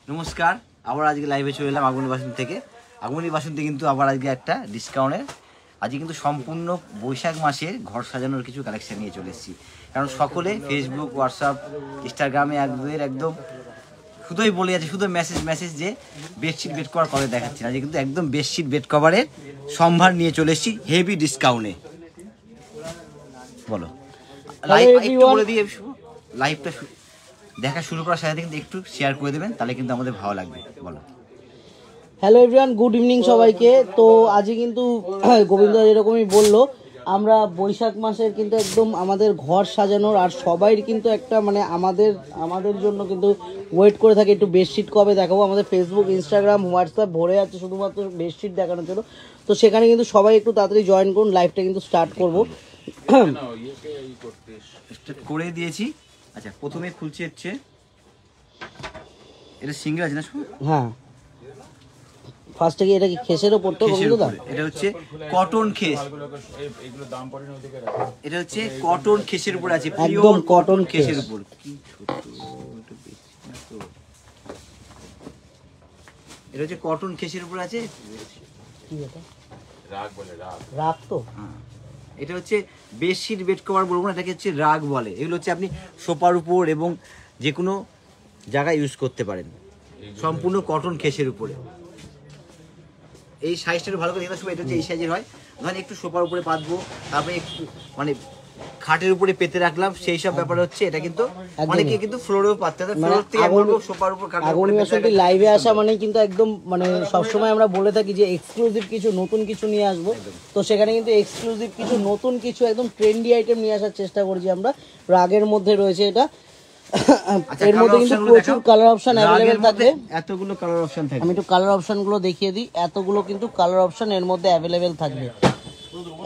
নমস্কার, আবার আজকে লাইভে চলে এলাম আগুনি বাসন্তী থেকে। আগুনি বাসন্তী কিন্তু আবার আজকে একটা ডিসকাউন্টে আজকে কিন্তু সম্পূর্ণ বৈশাখ মাসের ঘর সাজানোর কিছু কালেকশন নিয়ে চলে এসেছি। কারণ সকলে ফেসবুক, হোয়াটসঅ্যাপ, ইনস্টাগ্রামে একদম শুধুই বলে যাচ্ছে, শুধু মেসেজ যে বেডশিট বেড কভার কবে দেখাচ্ছি না। আজকে কিন্তু একদম বেডশিট বেড কভারের সম্ভার নিয়ে চলে এসেছি হেভি ডিসকাউন্টে। বলো লাইভ একটু বলে দিয়ে লাইভটা দেখা শুরু করার সাথে কিন্তু একটু শেয়ার করে দেবেন, তাহলে কিন্তু আমাদের ভালো লাগবে। বলো। হ্যালো এভরিওয়ান, গুড ইভিনিং সবাইকে। তো আজকে কিন্তু গোবিন্দ এরকমই বললো, আমরা বৈশাখ মাসের কিন্তু একদম আমাদের ঘর সাজানোর আর সবাইর কিন্তু একটা মানে আমাদের জন্য কিন্তু ওয়েট করে থাকে একটু বেডশিট কবে দেখাবো। আমাদের ফেসবুক, ইনস্টাগ্রাম, হোয়াটসঅ্যাপ ভরে আছে শুধুমাত্র বেডশিট দেখানোর জন্য। তো সেখানে কিন্তু সবাই একটু তাড়াতাড়ি জয়েন করুন, লাইভটা কিন্তু স্টার্ট করবো। করে দিয়েছি। আচ্ছা, প্রথমে খুলছি হচ্ছে এটা সিঙ্গেল আছে না? হ্যাঁ, ফার্স্টে কি এটা কি খেসের উপর? তো এটা হচ্ছে কটন খেস, এটা হচ্ছে কটন খেসের উপর আছে, একদম কটন খেসের উপর। এটা হচ্ছে কটন খেসের উপর আছে। কি এটা? রাগ তো। হ্যাঁ, এটা হচ্ছে বেডশিট বেড কভার বলবো না, এটাকে হচ্ছে রাগ বলে। এগুলো হচ্ছে আপনি সোফার উপর এবং যে কোনো জায়গায় ইউজ করতে পারেন, সম্পূর্ণ কটন খেসের উপরে। এই সাইজটা ভালো করে দেখতে হবে, এটা হচ্ছে এই সাইজের হয়। ধরেন একটু সোফার উপরে পাতবো, তারপরে একটু মানে খাটের উপরে পেতে রাখলাম, সেই সব ব্যাপার হচ্ছে। এটা কিন্তু অনেকে কিন্তু ফ্লোরেও পাততে হয়, ফ্লোর থেকে বলবো সোফার উপর খাটের উপরে পেতে। লাইভে আসা মানে কিন্তু একদম মানে সবসময় আমরা বলে থাকি যে এক্সক্লুসিভ কিছু নতুন কিছু নিয়ে আসবো। তো সেখানে কিন্তু এক্সক্লুসিভ কিছু নতুন কিছু একদম ট্রেন্ডি আইটেম নিয়ে আসার চেষ্টা করছি আমরা। রাগের মধ্যে রয়েছে এটা। এর মধ্যে কিন্তু প্রচুর কালার অপশন অ্যাভেলেবেল থাকবে, এতগুলো কালার অপশন থাকবে। আমি একটু কালার অপশন গুলো দেখিয়ে দিই। এতগুলো কিন্তু কালার অপশন এর মধ্যে অ্যাভেলেবেল থাকবে,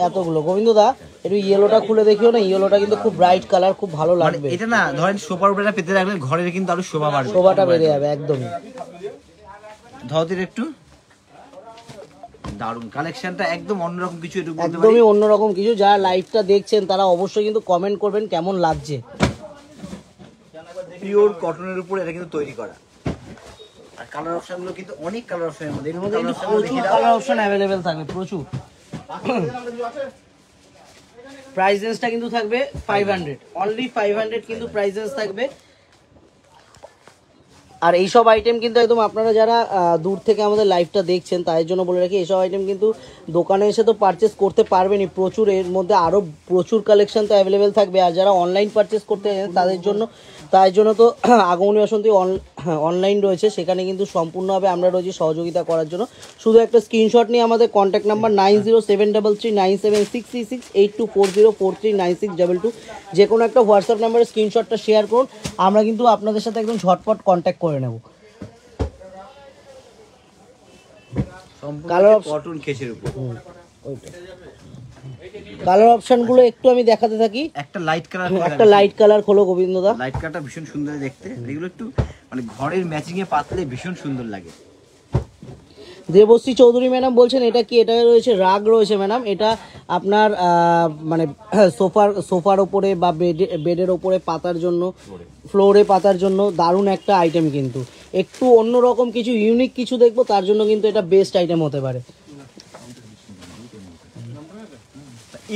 এতগুলো। গোবিন্দ দা একটু ইয়েলোটা খুলে দেখিও না, ইয়েলোটা কিন্তু খুব ব্রাইট কালার, খুব ভালো লাগবে। এটা না ধরেন সোফার উপরে পেতে রাখলে ঘরের কিন্তু আরো শোভা বাড়বে, শোভাটা বেড়ে যাবে একদমই। ধরতে একটু দারুন কালেকশনটা, একদম অন্যরকম কিছু, একদমই অন্যরকম কিছু। যারা লাইভটা দেখছেন তারা অবশ্যই কিন্তু কমেন্ট করবেন কেমন লাগছে। পিওর কটনের উপর এটা কিন্তু তৈরি করা। আর কালার অপশনগুলো কিন্তু অনেক কালার অপশনের মধ্যে, এর মধ্যে কিন্তু প্রচুর কালার অপশন অ্যাভেলেবেল থাকবে, প্রচুর। প্রাইস রেঞ্জটা কিন্তু থাকবে 500, অনলি 500 কিন্তু প্রাইস রেঞ্জ থাকবে। আর এইসব আইটেম কিন্তু একদম আপনারা যারা দূর থেকে আমাদের লাইভটা দেখছেন তাদের জন্য বলে রাখি, এইসব আইটেম কিন্তু দোকানে এসে তো পারচেস করতে পারবেনই প্রচুর। এর মধ্যে আরও প্রচুর কালেকশন তো অ্যাভেলেবেল থাকবে। আর যারা অনলাইন পারচেস করতে তাদের জন্য তো আগমনী বাসন্তী অনলাইন রয়েছে, সেখানে কিন্তু সম্পূর্ণভাবে আমরা রয়েছি সহযোগিতা করার জন্য। শুধু একটা স্ক্রিনশট নিয়ে আমাদের কন্ট্যাক্ট নাম্বার 907337668240439622, যে কোনো একটা হোয়াটসঅ্যাপ নাম্বারে স্ক্রিনশটটা শেয়ার করুন, আমরা কিন্তু আপনাদের সাথে একদম ঝটপট কন্ট্যাক্ট করে নেব। কালার কটন খেসের উপর কালার অপশনগুলো একটু আমি দেখাতে থাকি। একটা লাইট কালার খোলো গোবিন্দ দা। লাইট কালারটা ভীষণ সুন্দর দেখতে, এগুলো একটু মানে ঘরের ম্যাচিং এ পাতলে ভীষণ সুন্দর লাগে। দেবশ্রী চৌধুরী ম্যাডাম বলছেন এটা কি? এটা রয়েছে রাগ রয়েছে ম্যাডাম। এটা আপনার মানে সোফার ওপরে বা বেডের ওপরে পাতার জন্য, ফ্লোরে পাতার জন্য দারুণ একটা আইটেম। কিন্তু একটু অন্যরকম কিছু ইউনিক কিছু দেখবো, তার জন্য কিন্তু এটা বেস্ট আইটেম হতে পারে।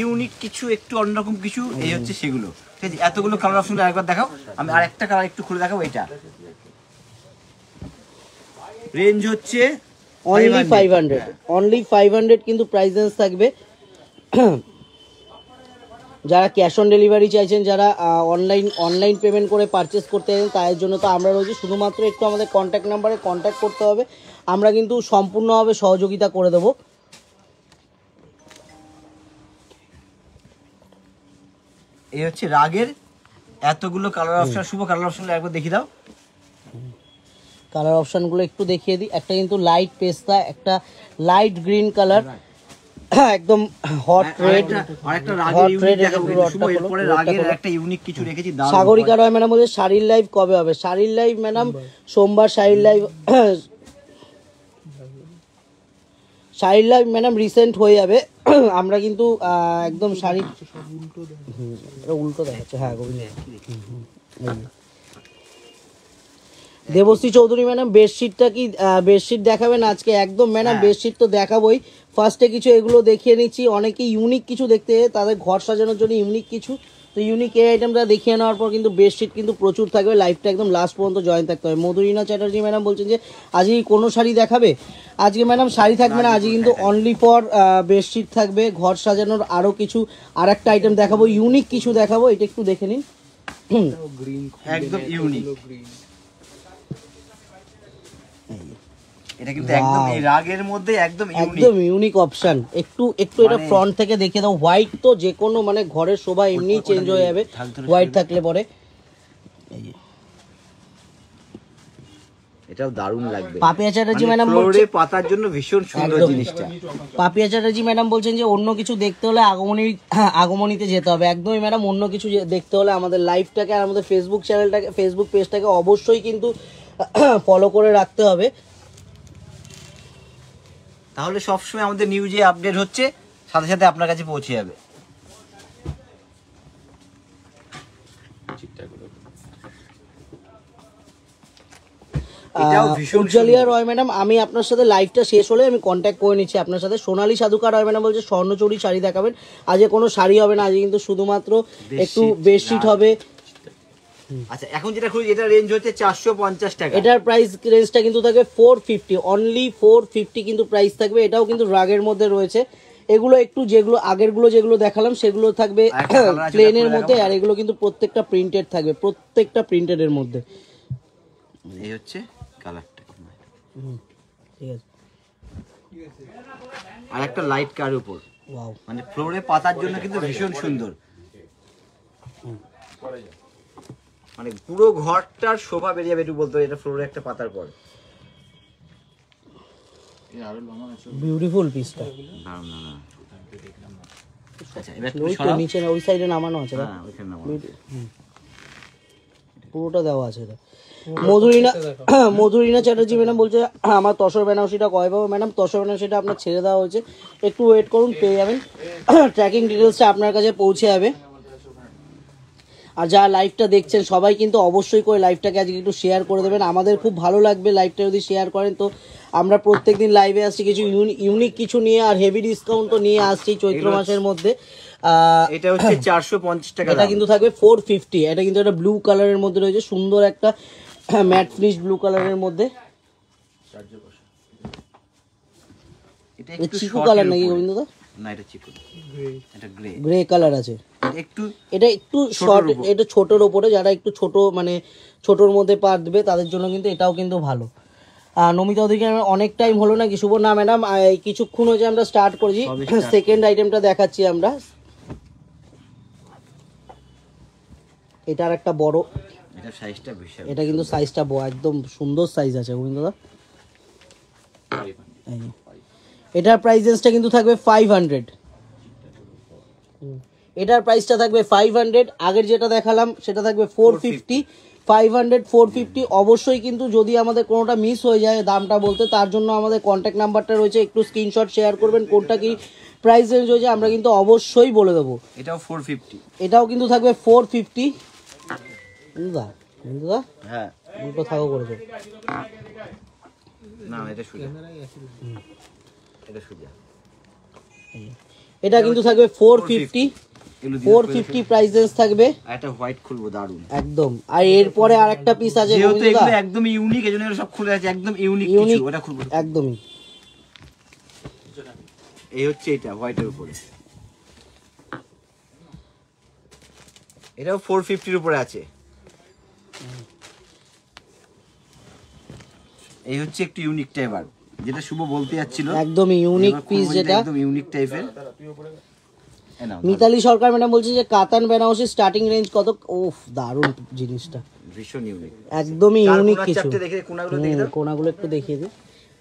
ইউনিক কিছু, একটু অন্যরকম কিছু, এই হচ্ছে সেগুলো। ঠিক আছে, এতগুলো কালার অপশন আরেকবার দেখাও। আমি আরেকটা কালার একটু খুলে দেখাবো। এটা রেঞ্জ হচ্ছে অনলি 500 কিন্তু প্রাইস রেঞ্জ থাকবে। যারা ক্যাশ অন ডেলিভারি চাইছেন, যারা অনলাইন পেমেন্ট করে পারচেস করতে চাইছেন, তাদের জন্য তো আমরা রয়েছি। শুধুমাত্র একটু আমাদের কন্ট্যাক্ট নাম্বারে কন্ট্যাক্ট করতে হবে, আমরা কিন্তু সম্পূর্ণভাবে সহযোগিতা করে দেবো। এই হচ্ছে রাগের এতগুলো কালার অপশন। শুভ কালার অপশন একবার দেখিয়ে দাও। কালার অপশনগুলো একটু দেখিয়ে দিই। একটা কিন্তু লাইট পেস্তা, একটা লাইট গ্রিন কালার, একদম হট রেড, আরেকটা রাগের একটা ইউনিক কিছু রেখেছি। সাগরিকা রয় ম্যাডাম বলছে শাড়ির লাইভ কবে হবে? শাড়ির লাইভ ম্যাডাম সোমবার শাড়ির লাইভ ম্যাডাম রিসেন্ট হয়ে যাবে। আমরা কিন্তু একদম শাড়ি উল্টো দেখাচ্ছে। হ্যাঁ গোবিন্দ, দেবশ্রী চৌধুরী ম্যাডাম বেডশিটটা কি বেডশিট দেখাবেন আজকে? একদম ম্যাডাম, বেডশিট তো দেখাবোই। ফার্স্টে কিছু এগুলো দেখিয়ে নিচ্ছি। অনেকে ইউনিক কিছু দেখতে তাদের ঘর সাজানোর জন্য ইউনিক কিছু, তো ইউনিক এই আইটেমটা দেখিয়ে নেওয়ার পর কিন্তু বেডশিট কিন্তু প্রচুর থাকবে। লাইফটা একদম লাস্ট পর্যন্ত জয়েন থাকতে হবে। মধুরিনা চ্যাটার্জি ম্যাডাম বলছেন যে আজকে কোনো শাড়ি দেখাবে? আজকে ম্যাডাম শাড়ি থাকবে না, আজকে কিন্তু অনলি ফর বেডশিট থাকবে। ঘর সাজানোর আরও কিছু আর একটা আইটেম দেখাবো, ইউনিক কিছু দেখাবো। এটা একটু দেখে নিন। একদম ইউনিক, এটা কিন্তু একদম এই রাগের মধ্যে একদম একদম ইউনিক অপশন। একটু এটা ফ্রন্ট থেকে দেখে দাও। হোয়াইট তো যে কোনো মানে ঘরের শোভা এমনি চেঞ্জ হয়ে যাবে হোয়াইট থাকলে পরে। এটাও দারুণ লাগবে। পাপিয়া চ্যাটার্জি ম্যাডাম ফ্লোরে পাতার জন্য ভীষণ সুন্দর জিনিসটা। পাপিয়া চ্যাটার্জি ম্যাডাম বলছেন যে অন্য কিছু দেখতে হলে আগমনীতে যেতে হবে। একদমই ম্যাডাম, অন্য কিছু দেখতে হলে আমাদের লাইভটাকে আর আমাদের ফেসবুক চ্যানেলটাকে, ফেসবুক পেজটাকে অবশ্যই কিন্তু ফলো করে রাখতে হবে। তাহলে সবসময় আমাদের নিউজে আপডেট হচ্ছে, সাথে সাথে আপনার কাছে পৌঁছে যাবে। উজ্জ্বলিয়া রয় ম্যাডাম, আমি আপনার সাথে লাইভটা শেষ হলে আমি কন্ট্যাক্ট করে নিচ্ছি আপনার সাথে। সোনালী সাধুকা রয় ম্যাডাম বলছে স্বর্ণচুরি শাড়ি দেখাবেন। আজকে কোনো শাড়ি হবে না, আজকে কিন্তু শুধুমাত্র একটু বেডশিট হবে। আচ্ছা, এখন যেটা খুঁজি এটা রেঞ্জ হচ্ছে 450 টাকা। এটার প্রাইস রেঞ্জটা কিন্তু থাকবে 450, অনলি 450 কিন্তু প্রাইস থাকবে। এটাও কিন্তু রাগের মধ্যে রয়েছে। এগুলো একটু যেগুলো আগেরগুলো যেগুলো দেখালাম সেগুলো থাকবে প্লেনের মধ্যে, আর এগুলো কিন্তু প্রত্যেকটা প্রিন্টেড থাকবে, প্রত্যেকটা প্রিন্টেডের মধ্যে। এই হচ্ছে কালারটা, ঠিক আছে। আর একটা লাইট কার উপর, ওয়াও, মানে ফ্লোরে পাতার জন্য কিন্তু ভীষণ সুন্দর। মানে পুরো ঘরটার শোভা বেরিয়ে যাবে। একটু বলতে এটা ফ্লোরে একটা পাতার পর বিউটিফুল পিসটা। না না না, আচ্ছা এবার ওই নিচে ওই সাইডে নামানো আছে, হ্যাঁ ওইখানে নামানো। পুরোটা দেওয়া আছে এটা। মধুরিনা চ্যাটার্জি ম্যাডাম বলছে আমার তসর বেনারসিটা কয় পাবো? ম্যাডাম তসর বেনারসিটা আপনার ছেড়ে দেওয়া হয়েছে, একটু ওয়েট করুন, পেয়ে যাবেন। ট্র্যাকিং ডিটেলসটা আপনার কাছে পৌঁছে যাবে। আর যারা লাইভটা দেখছেন সবাই কিন্তু অবশ্যই করে লাইভটাকে আজকে একটু শেয়ার করে দেবেন। আমাদের খুব ভালো লাগবে লাইভটা যদি শেয়ার করেন। তো আমরা প্রত্যেকদিন লাইভে আসছি কিছু ইউনিক কিছু নিয়ে, আর হেভি ডিসকাউন্ট তো নিয়ে আসছি চৈত্র মাসের মধ্যে। এটা হচ্ছে 450 টাকা। এটা কিন্তু থাকবে 450। এটা কিন্তু একটা ব্লু কালারের মধ্যে রয়েছে, সুন্দর একটা ম্যাট ফিনিশ ব্লু কালারের মধ্যে। এটা একটু চিকু কালার নাকি গোবিন্দদা? না, এটা চিকু, এটা গ্রে, গ্রে কালার আছে। এটা একটু শর্ট, এটা ছোটর উপরে, যারা একটু ছোট মানে ছোটর মধ্যে পারবে তাদের জন্য কিন্তু এটাও কিন্তু ভালো। নমিতা ওদিকে অনেক টাইম হলো নাকি শুভ? না ম্যাডাম, কিছুক্ষণ হয়েছে আমরা স্টার্ট করেছি। সেকেন্ড আইটেমটা দেখাচ্ছি আমরা। এটা আর একটা বড়, এটা সাইজটা বিশাল, এটা কিন্তু সাইজটা বড়, একদম সুন্দর সাইজ আছে গোবিন্দদা। এটার প্রাইসেসটা কিন্তু থাকবে 500। এটার প্রাইসটা থাকবে 500। আগের যেটা দেখালাম সেটা থাকবে 450। 500 450 অবশ্যই। কিন্তু যদি আমাদের কোনোটা মিস হয়ে যায় দামটা বলতে, তার জন্য আমাদের কন্ট্যাক্ট নাম্বারটা রয়েছে, একটু স্ক্রিনশট শেয়ার করবেন কোনটা কি প্রাইস রেঞ্জ হয়েছে, আমরা কিন্তু অবশ্যই বলে দেবো। এটাও 450, এটাও কিন্তু থাকবে 450। দা হ্যাঁ দুটো থাকো করেছে না, এটা সোজা, এটা সোজা। এটা কিন্তু থাকবে 450। 450 প্রাইস রেঞ্জ থাকবে। এটা হোয়াইট খুলবো, দারুন একদম। আর এরপরে আরেকটা পিস আছে, যেহেতু এগুলো একদম ইউনিক, এজন্য এগুলো সব খুলে আছে, একদম ইউনিক কিছু। ওটা খুলবো একদমই। এই হচ্ছে এটা হোয়াইটের উপরে, এটাও 450 এর উপরে আছে। এই হচ্ছে একটু ইউনিক টাইপের, যেটা শুভ বলতে যাচ্ছিল, একদম ইউনিক পিস, যেটা একদম ইউনিক টাইপের। মিতালি সরকার ম্যাডাম বলছে যে কাতান বেনারসি স্টার্টিং রেঞ্জ কত? ওফ, দারুণ জিনিসটা, ভীষণ ইউনিক, একদমই ইউনিক কিছু। দেখে কোনাগুলো দেখে দাও, কোনাগুলো একটু দেখিয়ে দিই।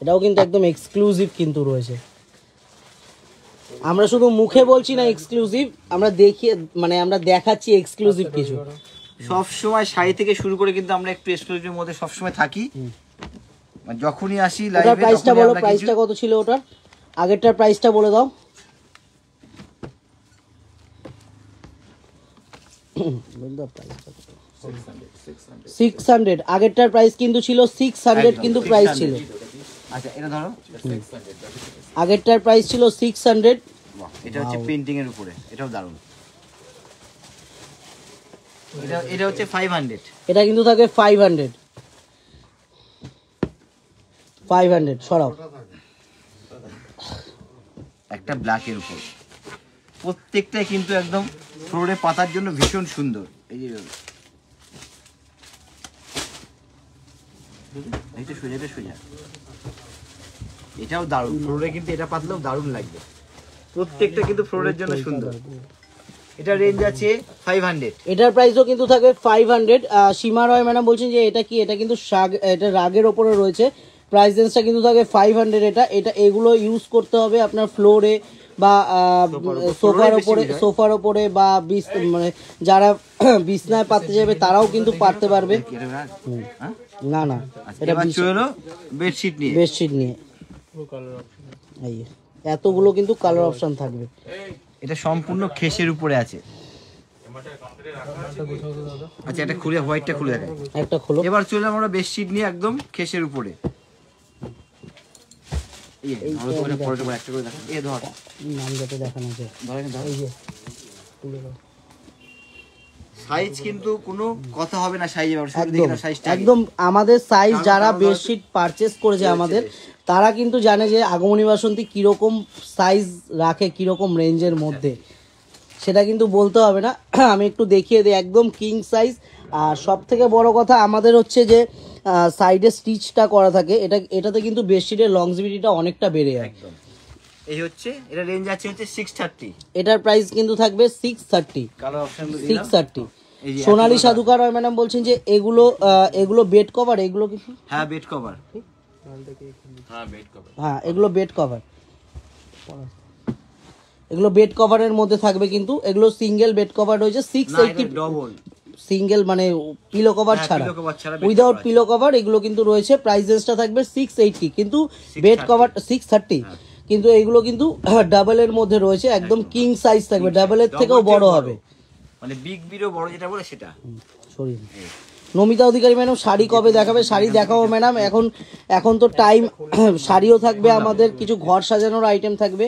এটাও কিন্তু একদম এক্সক্লুসিভ কিন্তু রয়েছে। আমরা শুধু মুখে বলছি না এক্সক্লুসিভ, আমরা দেখিয়ে মানে আমরা দেখাচ্ছি এক্সক্লুসিভ কিছু। সব সময় শাড়ি থেকে শুরু করে কিন্তু আমরা একটু এক্সক্লুসিভের মধ্যে সব সময় থাকি। যখনই আসি লাইভে, ওটার প্রাইসটা বলো, প্রাইসটা কত ছিল ওটার? আগেরটার প্রাইসটা বলে দাও। 600 আগেরটার প্রাইস কিন্তু ছিল 600 কিন্তু প্রাইস ছিল। আচ্ছা এটা ধরো, আগেরটার প্রাইস ছিল 600। এটা হচ্ছে পেন্টিং এর উপরে, এটাও দারুণ। এটা হচ্ছে 500। এটা কিন্তু থাকে 500 সরাও। একটা ব্ল্যাক এর উপর, প্রত্যেকটাই কিন্তু একদম ফ্লোরে পাতার জন্য ভীষণ সুন্দর। এই যে এইটা সোজা, এটা সোজা, এটাও দারুণ। ফ্লোরে কিন্তু এটা পাতলেও দারুণ লাগবে, প্রত্যেকটা কিন্তু ফ্লোরের জন্য সুন্দর। এটা রেঞ্জ আছে 500। এটার প্রাইসও কিন্তু থাকে 500। সীমা রয় ম্যাডাম বলছেন যে এটা কি, এটা কিন্তু এটা রাগের ওপরে রয়েছে, প্রাইস রেঞ্জটা কিন্তু থাকে 500। এটা এগুলো ইউজ করতে হবে আপনার ফ্লোরে বা সোফার ওপরে বা মানে যারা বিছনায় পাততে যাবে তারাও কিন্তু পাততে পারবে। না না, এটা বেডশিট নিয়ে এই এতগুলো কিন্তু কালার অপশন থাকবে। এটা সম্পূর্ণ খেসের উপরে আছে। আচ্ছা এটা খুলে, হোয়াইটটা খুলে দেখেন, একটা খুলো। এবার চলে আমরা বেডশিট নিয়ে একদম খেসের উপরে। সাইজ কিন্তু কোনো কথা হবে না, একদম আমাদের সাইজ যারা বেডশিট পারচেজ করেছে আমাদের, তারা কিন্তু জানে যে আগমনী বাসন্তী কিরকম সাইজ রাখে, কিরকম রেঞ্জের মধ্যে, সেটা কিন্তু বলতে হবে না। আমি একটু দেখিয়ে দিই, একদম কিং সাইজ। আর সব থেকে বড় কথা আমাদের হচ্ছে যে সাইডে স্টিচটা করা থাকে, এটাতে কিন্তু বেডশিটের লংজিভিটিটা অনেকটা বেড়ে যায়। এই হচ্ছে এটা রেঞ্জ আছে হচ্ছে 630। এটার প্রাইস কিন্তু থাকবে 630। Colour option 630। সোনালী সাধুকার রয় ম্যাডাম বলছেন যে এগুলো বেড কভার, এগুলো কি? হ্যাঁ বেড কভার, হ্যাঁ এগুলো বেড কভার, এগুলো বেড কভারের মধ্যে থাকবে কিন্তু এগুলো সিঙ্গেল বেড কভার রয়েছে 680। ডবল সিঙ্গেল মানে পিলো কভার ছাড়া, উইদাউট পিলো কভার এগুলো কিন্তু রয়েছে। প্রাইস রেঞ্জটা থাকবে 680, কিন্তু বেড কভার 630। কিন্তু এইগুলো কিন্তু ডাবলের মধ্যে রয়েছে, একদম কিং সাইজ থাকবে, ডাবলের থেকেও বড় হবে, মানে বিগ বিরো বড় যেটা বলে সেটা। সরি নমিতা অধিকারী ম্যাডাম শাড়ি কবে দেখাবে? শাড়ি দেখাবো ম্যাডাম, এখন তো টাইম। শাড়িও থাকবে, আমাদের কিছু ঘর সাজানোর আইটেম থাকবে।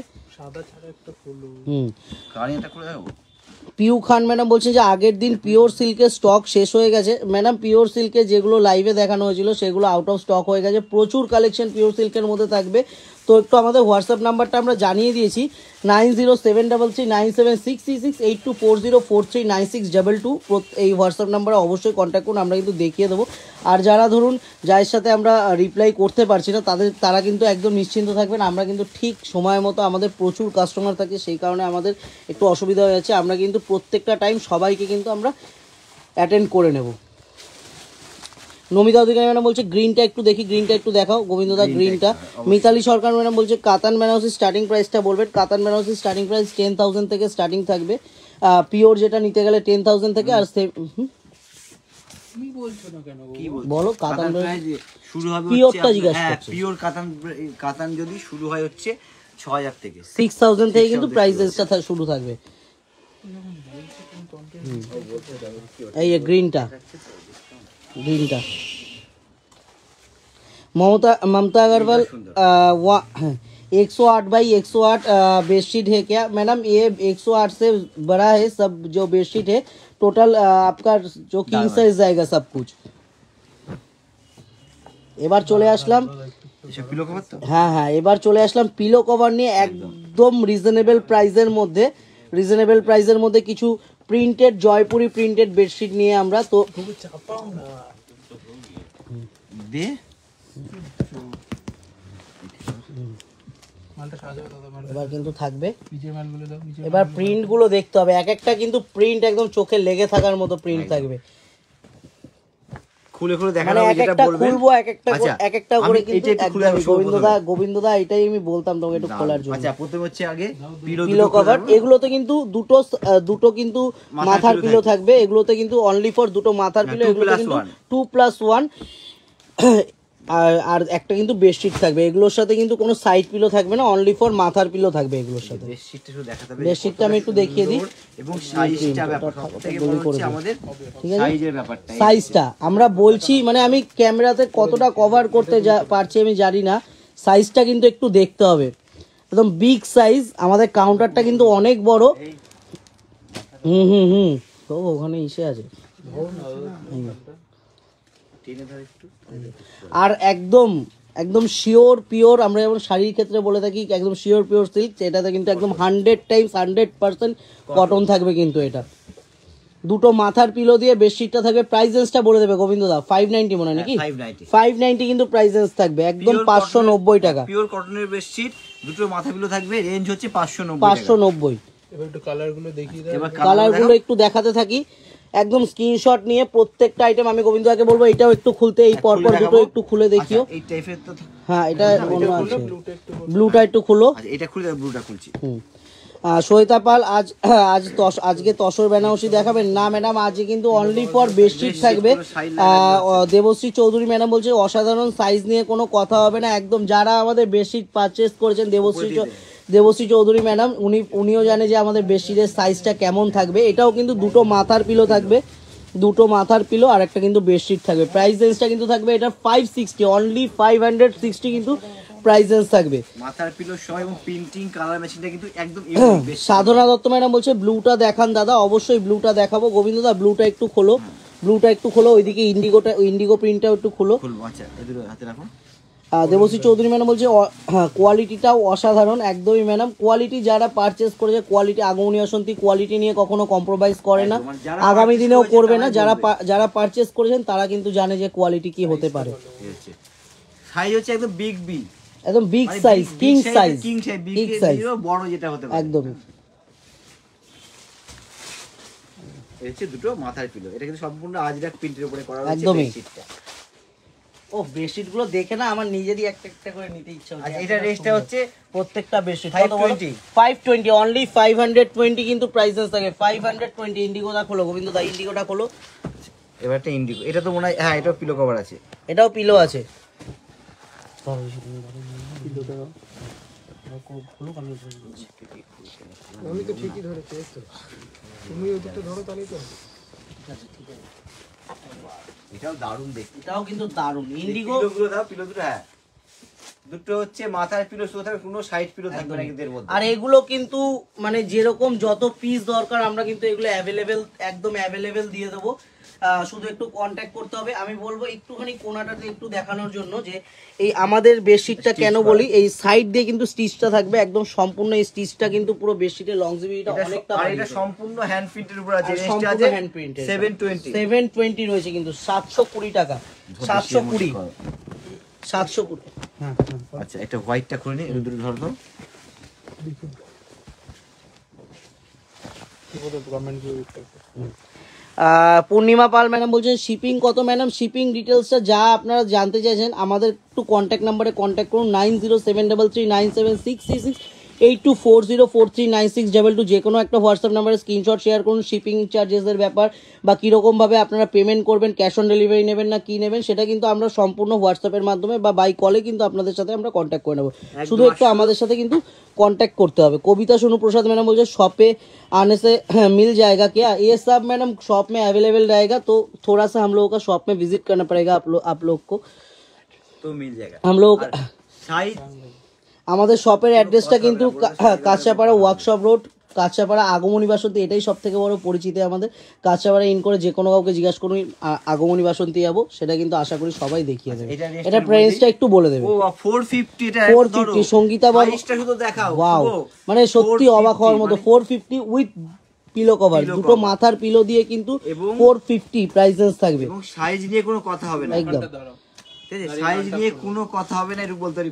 পিউ খান ম্যাডাম বলছেন যে আগের দিন পিওর সিল্কের স্টক শেষ হয়ে গেছে। ম্যাডাম পিওর সিল্কে যেগুলো লাইভে দেখানো হয়েছিল সেগুলো আউট অফ স্টক হয়ে গেছে, প্রচুর কালেকশন পিওর সিল্কের মধ্যে থাকবে। তো একটু আমাদের হোয়াটসঅ্যাপ নাম্বারটা আমরা জানিয়ে দিয়েছি, 907336868240439622। এই হোয়াটসঅ্যাপ নাম্বারে অবশ্যই কন্ট্যাক্ট করুন, আমরা কিন্তু দেখিয়ে দেবো। আর যারা ধরুন যার সাথে আমরা রিপ্লাই করতে পারছি না তারা কিন্তু একদম নিশ্চিন্ত থাকবেন, আমরা কিন্তু ঠিক সময় মতো, আমাদের প্রচুর কাস্টমার থাকে সেই কারণে আমাদের একটু অসুবিধা হয়ে যাচ্ছে, আমরা কিন্তু প্রত্যেকটা টাইম সবাইকে কিন্তু আমরা অ্যাটেন্ড করে নেব। নমিতা অধিকারী ম্যাডাম বলছে গ্রিনটা একটু দেখি, গ্রিনটা একটু দেখাও গোবিন্দদা গ্রিনটা। মিতালি সরকার ম্যাডাম বলছে কাতান বেনারসির স্টার্টিং প্রাইসটা বলবেন। কাতান বেনারসির স্টার্টিং প্রাইস 10,000 থেকে স্টার্টিং থাকবে, পিওর যেটা নিতে গেলে 10,000 থেকে। আর বলো কাতান শুরু হবে পিওরটা জিজ্ঞাসা করছি। পিওর কাতান যদি শুরু হয় হচ্ছে 6,000 থেকে, 6,000 থেকে কিন্তু প্রাইসেসটা শুরু থাকবে। এই গ্রিনটা ममता अग्रवाल 108/108 बेडशीट है क्या मैडम? ये 108 से बड़ा है सब जो बेडशीट है, टोटल आपका जो किंग साइज जाएगा सब कुछ। এবার চলে আসলাম, হ্যাঁ এবার চলে আসলাম পিলো কভার নিয়ে, একদম রিজনেবল প্রাইসের মধ্যে কিছু প্রিন্টেড জয়পুরি প্রিন্টেড বেডশিট নিয়ে আমরা তো এবার কিন্তু থাকবে। এবার প্রিন্ট গুলো দেখতে হবে, এক একটা কিন্তু প্রিন্ট একদম চোখে লেগে থাকার মতো প্রিন্ট থাকবে। খুলে দেখানো হবে, যেটা বলবেন খুলবো এক একটা করে কিন্তু গোবিন্দদা এটাই আমি বলতাম তোমাকে একটু খোলার জন্য। আচ্ছা প্রথমে হচ্ছে আগে পিলো কভার, এগুলোতে কিন্তু দুটো কিন্তু মাথার পিলো থাকবে, এগুলোতে কিন্তু অনলি ফর দুটো মাথার পিলো, এগুলোতে কিন্তু 2+1 আর একটা কিন্তু বেডশিট থাকবে, এগুলোর সাথে কিন্তু কোনো সাইড পিলো থাকবে না, অনলি ফর মাথার পিলো থাকবে এগুলোর সাথে। বেডশিটটা শুধু দেখাতে হবে, বেডশিটটা আমি একটু দেখিয়ে দিই এবং সাইজটা ব্যাপার সবথেকে বড় হচ্ছে আমাদের সাইজের ব্যাপারটা। সাইজটা আমরা বলছি মানে আমি ক্যামেরাতে কতটা কভার করতে পারছি আমি জানি না, সাইজটা কিন্তু একটু দেখতে হবে, একদম বিগ সাইজ। আমাদের কাউন্টারটা কিন্তু অনেক বড়। তো ওখানে ইসে আছে আর একদম একদম শিওর পিওর, আমরা যেমন শাড়ির ক্ষেত্রে বলে থাকি একদম শিওর পিওর সিল্ক, এটাতে কিন্তু একদম 100% কটন থাকবে কিন্তু এটা। দুটো মাথার পিলো দিয়ে বেডশিটটা থাকবে। প্রাইস রেঞ্জটা বলে দেবে গোবিন্দ দা, 590 মনে হয় নাকি? 590 কিন্তু প্রাইস রেঞ্জ থাকবে, একদম 590 টাকা। পিওর কটনের বেডশিট, দুটো মাথা পিলো থাকবে, রেঞ্জ হচ্ছে 590। 590। এবার একটু কালারগুলো দেখিয়ে দাও। এবার কালারগুলো একটু দেখাতে থাকি, একদম স্ক্রিনশট নিয়ে প্রত্যেকটা আইটেম আমি গোবিন্দকে বলবো এটাও একটু খুলতে, এই পরপর দুটো একটু খুলে দেখিও। এই টাইপের তো, হ্যাঁ এটা অন্য আছে, ব্লুটা একটু খুলো। আচ্ছা এটা খুলে দাও, ব্লুটা খুলছি। সৈতা পাল আজকে তসর বেনারসি দেখাবেন না ম্যাডাম, আজকে কিন্তু অনলি ফর বেডশিট থাকবে। দেবশ্রী চৌধুরী ম্যাডাম বলছে অসাধারণ, সাইজ নিয়ে কোনো কথা হবে না একদম। যারা আমাদের বেডশিট পারচেস করেছেন দেবশ্রী চৌধুরী ম্যাডাম, উনিও জানে যে আমাদের বেডশিটের সাইজটা কেমন থাকবে। এটাও কিন্তু দুটো মাথার পিলো থাকবে, দুটো মাথার পিলো আর একটা কিন্তু বেডশিট থাকবে। প্রাইস রেঞ্জটা কিন্তু থাকবে এটা 560, অনলি 560 কিন্তু প্রাইস রেঞ্জ থাকবে। মাথার পিলো সহ এবং প্রিন্টিং কালার ম্যাচিংটা কিন্তু একদম ইউনিক। সাধনা দত্ত ম্যাডাম বলছে ব্লুটা দেখান দাদা, অবশ্যই ব্লুটা দেখাবো। গোবিন্দ দা ব্লুটা একটু খোলো, ব্লুটা একটু খোলো, ওইদিকে ইন্ডিগো প্রিন্টটাও একটু খোলো। আচ্ছা এদের হাতে রাখুন। দেবশ্রী চৌধুরী ম্যাডাম বলছে কোয়ালিটিটাও অসাধারণ, একদমই ম্যাডাম। কোয়ালিটি যারা পারচেস করেছে, কোয়ালিটি আগমনী বাসন্তী কোয়ালিটি নিয়ে কখনো কম্প্রোমাইজ করে না, আগামী দিনেও করবে না। যারা পারচেস করেছেন তারা কিন্তু জানে যে কোয়ালিটি কি হতে পারে। সাইজ হচ্ছে একদম বিগ বি, একদম big size, king size, big size বড় যেটা হতে পারে একদমই। এই হচ্ছে দুটো মাথার পিলো, এটা কিন্তু সম্পূর্ণ আজরাক প্রিন্টের উপরে করা হয়েছে একদমই। বেডশিটটা। ও বেডশিট গুলো দেখে না আমার নিজেরই একটা একটা করে নিতে ইচ্ছা হচ্ছে। আচ্ছা এটা রেঞ্জটা হচ্ছে প্রত্যেকটা বেডশিট 520, অনলি 520 কিন্তু প্রাইসেস থাকে 520। ইন্ডিগো দা খোলো, গোবিন্দ দা ইন্ডিগোটা খোলো। এবার একটা ইন্ডিগো, এটা তো মনে হয় হ্যাঁ এটাও পিলো কভার আছে, এটাও পিলো আছে। আমি তো ঠিকই ধরেছি, এই তো তুমি ওদিকটা ধরো তাহলে তো। এটাও দারুণ দেখতে, এটাও কিন্তু দারুণ ইন্ডিগো। পিলোগুলো দাও, পিলো দুটো হ্যাঁ দুটো হচ্ছে মাথার পিলো শুধু থাকবে, কোনো সাইড পিলো থাকবে না কিন্তু এর মধ্যে। আর এগুলো কিন্তু মানে যেরকম যত পিস দরকার আমরা কিন্তু এগুলো অ্যাভেলেবেল, একদম অ্যাভেলেবেল দিয়ে দেবো। শুধু একটু কন্ট্যাক্ট করতে হবে। আমি বলবো একটুখানি কোনাটাতে একটু দেখানোর জন্য যে এই আমাদের বেডশিটটা কেন বলি, এই সাইড দিয়ে কিন্তু স্টিচটা থাকবে একদম সম্পূর্ণ। এই স্টিচটা কিন্তু পুরো বেডশিটের লংজিভিটিটা অনেকটা, আর এটা সম্পূর্ণ হ্যান্ড প্রিন্টের উপর আছে, রেঞ্জটা সম্পূর্ণ আছে হ্যান্ড প্রিন্টেড 720 রয়েছে কিন্তু 720 টাকা, 720 720। হ্যাঁ আচ্ছা এটা হোয়াইটটা খুলে নিই, দুটো ধরো তো। কি বলবো কমেন্ট দিয়ে দিতে। পূর্ণিমা পাল ম্যাডাম বলছেন শিপিং কত ম্যাডাম? শিপিং ডিটেলসটা যা আপনারা জানতে চাইছেন আমাদের একটু কন্ট্যাক্ট নাম্বারে কন্ট্যাক্ট করুন 9073397636 8240439622। যে কোনো একটা হোয়াটসঅ্যাপ নাম্বারে স্ক্রিনশট শেয়ার করুন। শিপিং চার্জেসের ব্যাপার বা কীরকমভাবে আপনারা পেমেন্ট করবেন, ক্যাশ অন ডেলিভারি নেবেন না কি নেবেন, সেটা কিন্তু আমরা সম্পূর্ণ হোয়াটসঅ্যাপের মাধ্যমে বা বাই কলে কিন্তু আপনাদের সাথে আমরা কন্ট্যাক্ট করে নেবো। শুধু একটু আমাদের সাথে কিন্তু कॉन्टैक्ट करते हैं। कविता सोनू प्रसाद मैडम बोलते शॉप पे आने से मिल जाएगा क्या? ये सब मैडम शॉप में अवेलेबल रहेगा, तो थोड़ा सा हम लोगों का शॉप में विजिट करना पड़ेगा आप लोग को, तो मिल जाएगा। हम लोग साइज আমাদের শপের অ্যাড্রেসটা কিন্তু কাঁচাপাড়া ওয়ার্কশপ রোড, কাঁচাপাড়া আগমনী বাসন্তী, এটাই সব থেকে বড় পরিচিতি আমাদের। কাঁচাপাড়া ইন করে যে কোনো কাউকে জিজ্ঞাসা করুন আগমনী বাসন্তী যাবো, সেটা কিন্তু আশা করি সবাই দেখিয়ে দেবে। এটা প্রাইসটা একটু বলে দেবে। 450 এটা 450 সঙ্গীতা বাবু প্রাইসটা শুধু দেখাও। ওয়াও, মানে সত্যি অবাক হওয়ার মতো। 450 উইথ পিলো কভার, দুটো মাথার পিলো দিয়ে কিন্তু 450 প্রাইস রেঞ্জ থাকবে এবং সাইজ নিয়ে কোনো কথা হবে না একদম। সাইজ নিয়ে কোনো কথা হবে না, একটু বলতে পারি।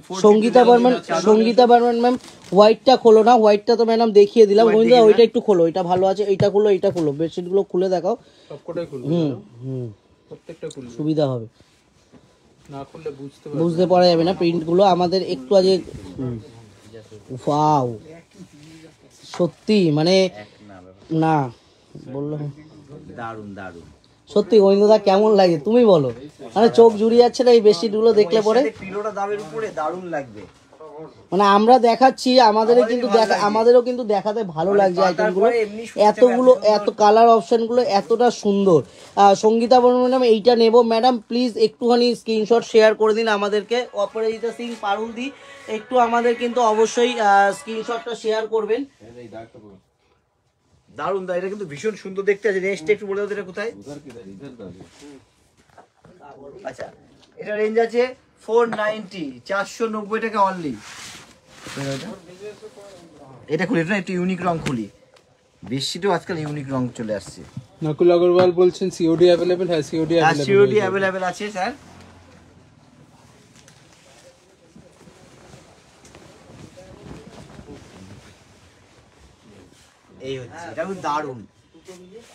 সঙ্গীতা বর্মন ম্যাম হোয়াইটটা খোলো না, হোয়াইটটা তো ম্যাডাম দেখিয়ে দিলাম। ওইটা একটু খোলো, এটা ভালো আছে, এইটা খোলো, এইটা খোলো, বেডশিট গুলো খুলে দেখাও। সবকটাই খুলবে, প্রত্যেকটা খুলবে, সুবিধা হবে, না খুললে বুঝতে পারা যাবে না প্রিন্ট গুলো আমাদের একটু আগে। ওয়াও সত্যি মানে না বললো দারুন দারুন। সত্যি গোবিন্দদা কেমন লাগে তুমি বলো, মানে চোখ জুড়িয়ে যাচ্ছে না এই বেডশিটগুলো দেখলে পরে। পিলোটা দামের উপরে দারুণ লাগবে। মানে আমরা দেখাচ্ছি আমাদেরও কিন্তু দেখাতে ভালো লাগছে আইটেমগুলো, এত কালার অপশনগুলো এতটা সুন্দর। সঙ্গীতা বর্মন ম্যাডাম এইটা নেব ম্যাডাম, প্লিজ একটুখানি স্ক্রিনশট শেয়ার করে দিন আমাদেরকে। অপরাজিতা সিং পারুল দি একটু আমাদের কিন্তু অবশ্যই স্ক্রিনশটটা শেয়ার করবেন। দারুণ দা, এটা কিন্তু ভীষণ সুন্দর দেখতে আছে। রেঞ্জটা একটু বলে দাও এটা কোথায়? আচ্ছা, এটা রেঞ্জ আছে 490, 490 টাকা অনলি। এটা খুলি না, একটু ইউনিক রং খুলি। বেশিটাও আজকাল ইউনিক রং চলে আসছে। নকুল আগরওয়াল বলছেন সিওডি অ্যাভেলেবল। হ্যাঁ সিওডি অ্যাভেলেবল, সিওডি অ্যাভেলেবল আছে স্যার। এই হচ্ছে, এটা খুব দারুণ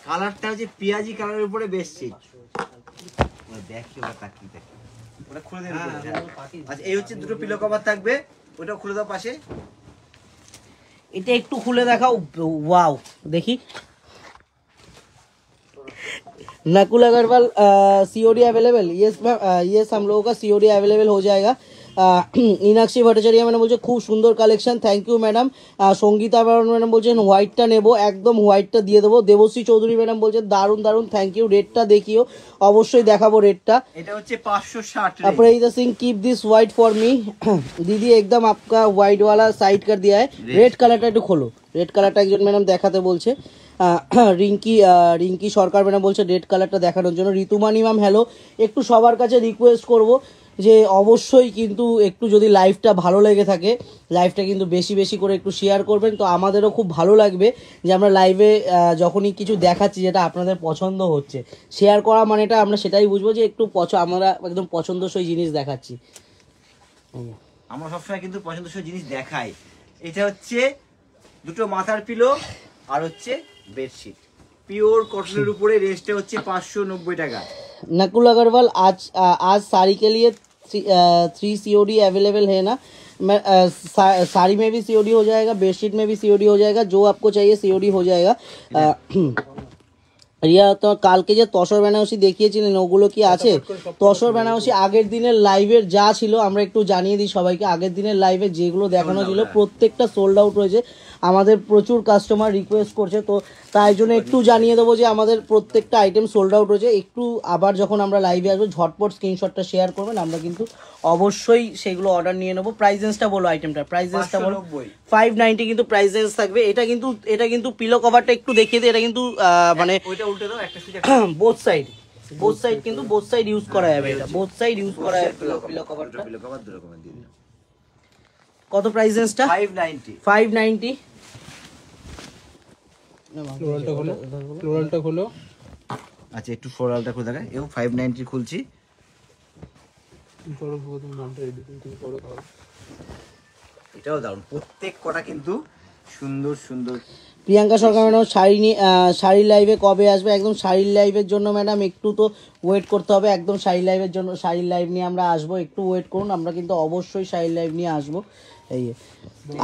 কালারটা, হচ্ছে পেঁয়াজি কালারের উপরে বেডশিট। দেখি ওটা তাকিয়ে দেখি, ওটা খুলে দেবে। আচ্ছা, এই হচ্ছে দুটো পিলো কভার থাকবে, ওটা খুলে দাও পাশে। এটা একটু খুলে দেখাও। ওয়াও, দেখি। Nakul Agrawal COD available? Yes ma'am, yes हम लोगों का सीओडी अवेलेबल हो जाएगा। मीनाक्षी भट्टाचार्य मैडम बोलছে খুব সুন্দর collection, thank you madam. Sangeeta madam বলছেন হোয়াইটটা নেব, একদম হোয়াইটটা দিয়ে দেবো। দেবশ্রী চৌধুরী ম্যাডাম বলছেন দারুণ দারুণ, থ্যাংক ইউ। রেটটা দেখিও, অবশ্যই দেখাবো রেটটা। এটা হচ্ছে 560। Aparajita Singh keep this white for me. दीदी एकदम आपका वाइट वाला साइड कर दिया है। रेड কালারটা একটু খোলো, রেড কালারটা একজন ম্যাডাম দেখাতে বলছে। রিঙ্কি সরকার ম্যাডাম বলছে রেড কালারটা দেখানোর জন্য। ঋতুমানি ম্যাম হ্যালো, একটু সবার কাছে রিকোয়েস্ট করব যে অবশ্যই কিন্তু একটু যদি লাইভটা ভালো লেগে থাকে, লাইভটা কিন্তু বেশি বেশি করে একটু শেয়ার করবেন, তো আমাদেরও খুব ভালো লাগবে যে আমরা লাইভে যখনই কিছু দেখাচ্ছি যেটা আপনাদের পছন্দ হচ্ছে। শেয়ার করা মানেটা আমরা সেটাই বুঝবো যে একটু আমরা একদম পছন্দসই জিনিস দেখাচ্ছি। আমরা সবসময় কিন্তু পছন্দসই জিনিস দেখাই। এটা হচ্ছে দুটো মাথার পিলো আর হচ্ছে বেডশিট, পিওর কটনের উপরে। রেঞ্জটা হচ্ছে 590 টাকা। नकुल अग्रवाल आज साड़ी के लिए 3 सीओडी अवेलेबल है ना? मैं साड़ी में भी सीओडी हो जाएगा, बेडशीट में भी सीओडी हो जाएगा, जो आपको चाहिए सीओडी हो जाएगा। রিয়া, তো কালকে যে তসর বেনারসি দেখিয়েছিলেন ওগুলো কি আছে? তসর বেনারসি আগের দিনের লাইভের যা ছিল আমরা একটু জানিয়ে দিই সবাইকে। আগের দিনের লাইভে যেগুলো দেখানো ছিল প্রত্যেকটা সোল্ড আউট রয়েছে। আমাদের প্রচুর কাস্টমার রিকোয়েস্ট করছে, তো তাই জন্য একটু জানিয়ে দেবো যে আমাদের প্রত্যেকটা আইটেম সোল্ড আউট রয়েছে। একটু আবার যখন আমরা লাইভে আসবো ঝটপট স্ক্রিনশটটা শেয়ার করবেন, আমরা কিন্তু অবশ্যই সেগুলো অর্ডার নিয়ে নেবো। প্রাইস রেঞ্জটা বলো, আইটেমটা প্রাইস রেঞ্জটা বলো। 590 কিন্তু প্রাইস রেঞ্জ থাকবে। এটা কিন্তু পিলো কভারটা একটু দেখিয়ে দিই। এটা কিন্তু মানে বোথ সাইড কিন্তু বোথ সাইড ইউজ করা যাবে। এটা বোথ সাইড ইউজ করা যাবে পিলো কভারটা। কত প্রাইস রেঞ্জটা? 590। ফ্লোরালটা খোলো। আচ্ছা, একটু ফ্লোরালটা খুলে দেখা। এও 590 খুলছি। এটাও দারুণ, প্রত্যেক কটা কিন্তু সুন্দর সুন্দর। প্রিয়াঙ্কা সরকার ম্যাডাম শাড়ি লাইভে কবে আসবে? একদম শাড়ির লাইভের জন্য ম্যাডাম একটু তো ওয়েট করতে হবে। একদম শাড়ি লাইভের জন্য শাড়ির লাইভ নিয়ে আমরা আসবো, একটু ওয়েট করুন। আমরা কিন্তু অবশ্যই শাড়ির লাইভ নিয়ে আসবো। এই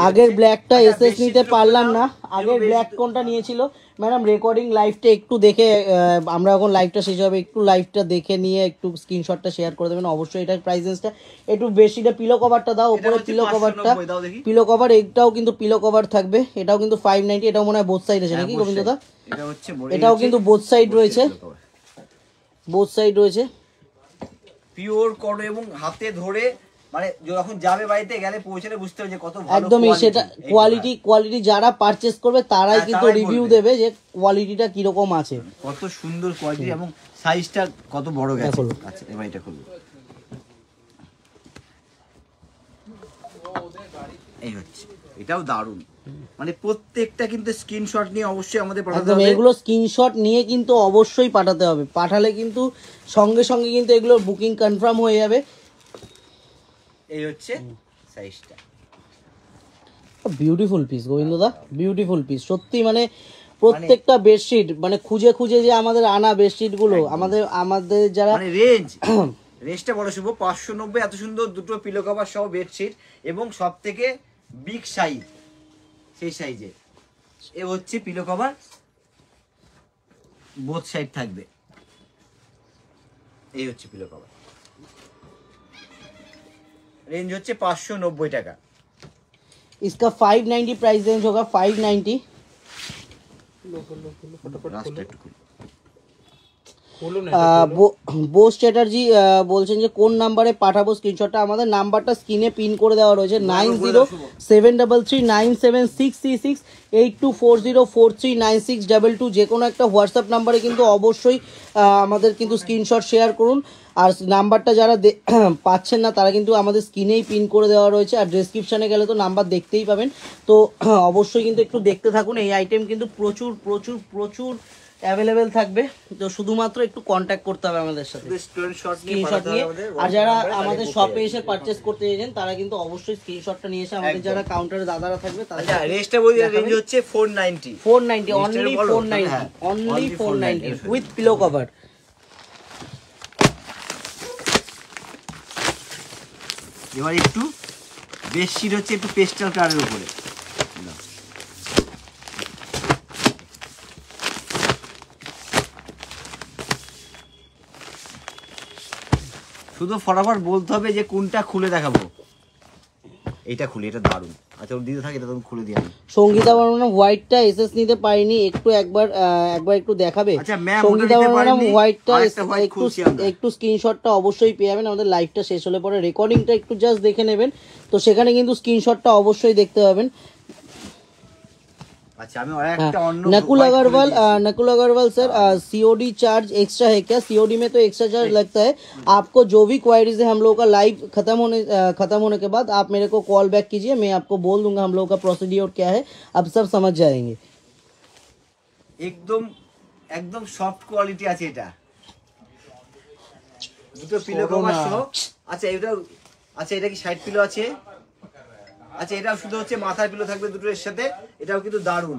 আগের ব্ল্যাকটা এসএস নিতে পারলাম না। আগের ব্ল্যাক কোনটা নিয়েছিল ম্যাডাম? রেকর্ডিং লাইভটা একটু দেখে, আমরা এখন লাইভটা শেষ হবে, একটু লাইভটা দেখে নিয়ে একটু স্ক্রিনশটটা শেয়ার করে দেবেন অবশ্যই। এটার প্রাইস রেঞ্জটা একটু বেশিটা। পিলো কভারটা দাও, উপরে পিলো কভারটা, পিলো কভার এটাও কিন্তু পিলো কভার থাকবে। এটাও কিন্তু 590। এটাও মনে হয় বোথ সাইড আছে নাকি গোবিন্দদা? এটাও কিন্তু বোথ সাইড রয়েছে, বোথ সাইড রয়েছে। পিওর কটন এবং হাতে ধরে, মানে যখন যাবে বাড়িতে গেলে পৌঁছালে বুঝতে হবে যে কত ভালো। একদমই সেটা কোয়ালিটি যারা পারচেজ করবে তারাই কিন্তু রিভিউ দেবে যে কোয়ালিটিটা কিরকম আছে। কত সুন্দর কোয়ালিটি এবং সাইজটা কত বড় গেছে। আচ্ছা, এবার এটা খুলবো। এই হচ্ছে, এটাও দারুণ। মানে প্রত্যেকটা কিন্তু স্ক্রিনশট নিয়ে অবশ্যই আমাদের পাঠাতে হবে। এগুলো স্ক্রিনশট নিয়ে কিন্তু অবশ্যই পাঠাতে হবে। পাঠালে কিন্তু সঙ্গে সঙ্গে কিন্তু এগুলো বুকিং কনফার্ম হয়ে যাবে। এই হচ্ছে সাইজটা। বিউটিফুল পিস গোবিন্দদা, বিউটিফুল পিস সত্যি। মানে প্রত্যেকটা বেডশিট মানে খুঁজে খুঁজে যে আমাদের আনা বেডশিট গুলো, আমাদের যারা মানে রেঞ্জটা বড় শুভ 590। এত সুন্দর দুটো পিলো কভার সহ বেডশিট এবং সব থেকে বিগ সাইজ, সেই সাইজে এ হচ্ছে পিলো কভার। বোথ সাইড থাকবে। এই হচ্ছে পিলো কভার, রেঞ্জ হচ্ছে 590 টাকা। इसका 590 प्राइस रेंज होगा 590। রাস্তা একটু খুলি। খোলো না বোস চ্যাটার্জি বলছেন যে কোন নাম্বারে পাঠাবো স্ক্রিনশটটা। আমাদের নাম্বারটা স্ক্রিনে পিন করে দেওয়া রয়েছে 9073339766 8240439622, যে কোনো একটা হোয়াটসঅ্যাপ নাম্বারে কিন্তু অবশ্যই আমাদের কিন্তু স্ক্রিনশট শেয়ার করুন। আর নাম্বারটা যারা পাচ্ছেন না তারা কিন্তু আমাদের স্ক্রিনেই পিন করে দেওয়া রয়েছে, আর ডেসক্রিপশানে গেলে তো নাম্বার দেখতেই পাবেন। তো অবশ্যই কিন্তু একটু দেখতে থাকুন, এই আইটেম কিন্তু প্রচুর প্রচুর প্রচুর অ্যাভেলেবেল থাকবে। তো শুধুমাত্র একটু কন্ট্যাক্ট করতে হবে আমাদের সাথে স্ক্রিনশট স্ক্রিনশট নিয়ে। আর যারা আমাদের শপে এসে পারচেস করতে চাইছেন তারা কিন্তু অবশ্যই স্ক্রিনশটটা নিয়ে এসে আমাদের যারা কাউন্টারে দাদারা থাকবে তাদের আচ্ছা রেঞ্জটা বলি, রেঞ্জ হচ্ছে 490 490 অনলি 490 হ্যাঁ, only only 490 with pillow cover. এবার একটু বেডশিট হচ্ছে একটু পেস্টাল কালারের উপরে, শুধু ফটাফট বলতে হবে যে কোনটা খুলে দেখাবো। এটা খুলি, এটা দারুণ। আচ্ছা ওর দিতে থাকে, এটা তখন খুলে দিই আমি। সঙ্গীতা বর্মন হোয়াইটটা এসএস নিতে পারিনি, একটু একবার একটু দেখাবে। আচ্ছা ম্যাম, সঙ্গীতা ওটা নিতে বর্মন পারিনি, হোয়াইটটা আরেকটা হোয়াইট খুলছি আমরা। একটু স্ক্রিনশটটা অবশ্যই পেয়ে যাবেন। আমাদের লাইভটা শেষ হলে পরে রেকর্ডিংটা একটু জাস্ট দেখে নেবেন, তো সেখানে কিন্তু স্ক্রিনশটটা অবশ্যই দেখতে পাবেন। अच्छा मैं और एक অন্য Nakul Agrawal sir COD charge extra है क्या? सीओडी में तो एक्स्ट्रा चार्ज लगता है। आपको जो भी क्वायरीज है हम लोगों का लाइव खत्म होने के बाद आप मेरे को कॉल बैक कीजिए, मैं आपको बोल दूंगा हम लोगों का प्रोसीड्योर क्या है, अब सब समझ जाएंगे। একদম একদম সফট কোয়ালিটি আছে এটা, দুটো পিলো কভার সহ। আচ্ছা এটা কি সাইড পিলো আছে? আচ্ছা এটাও শুধু হচ্ছে মাথার পিলো থাকবে দুটো এর সাথে। এটাও কিন্তু দারুণ,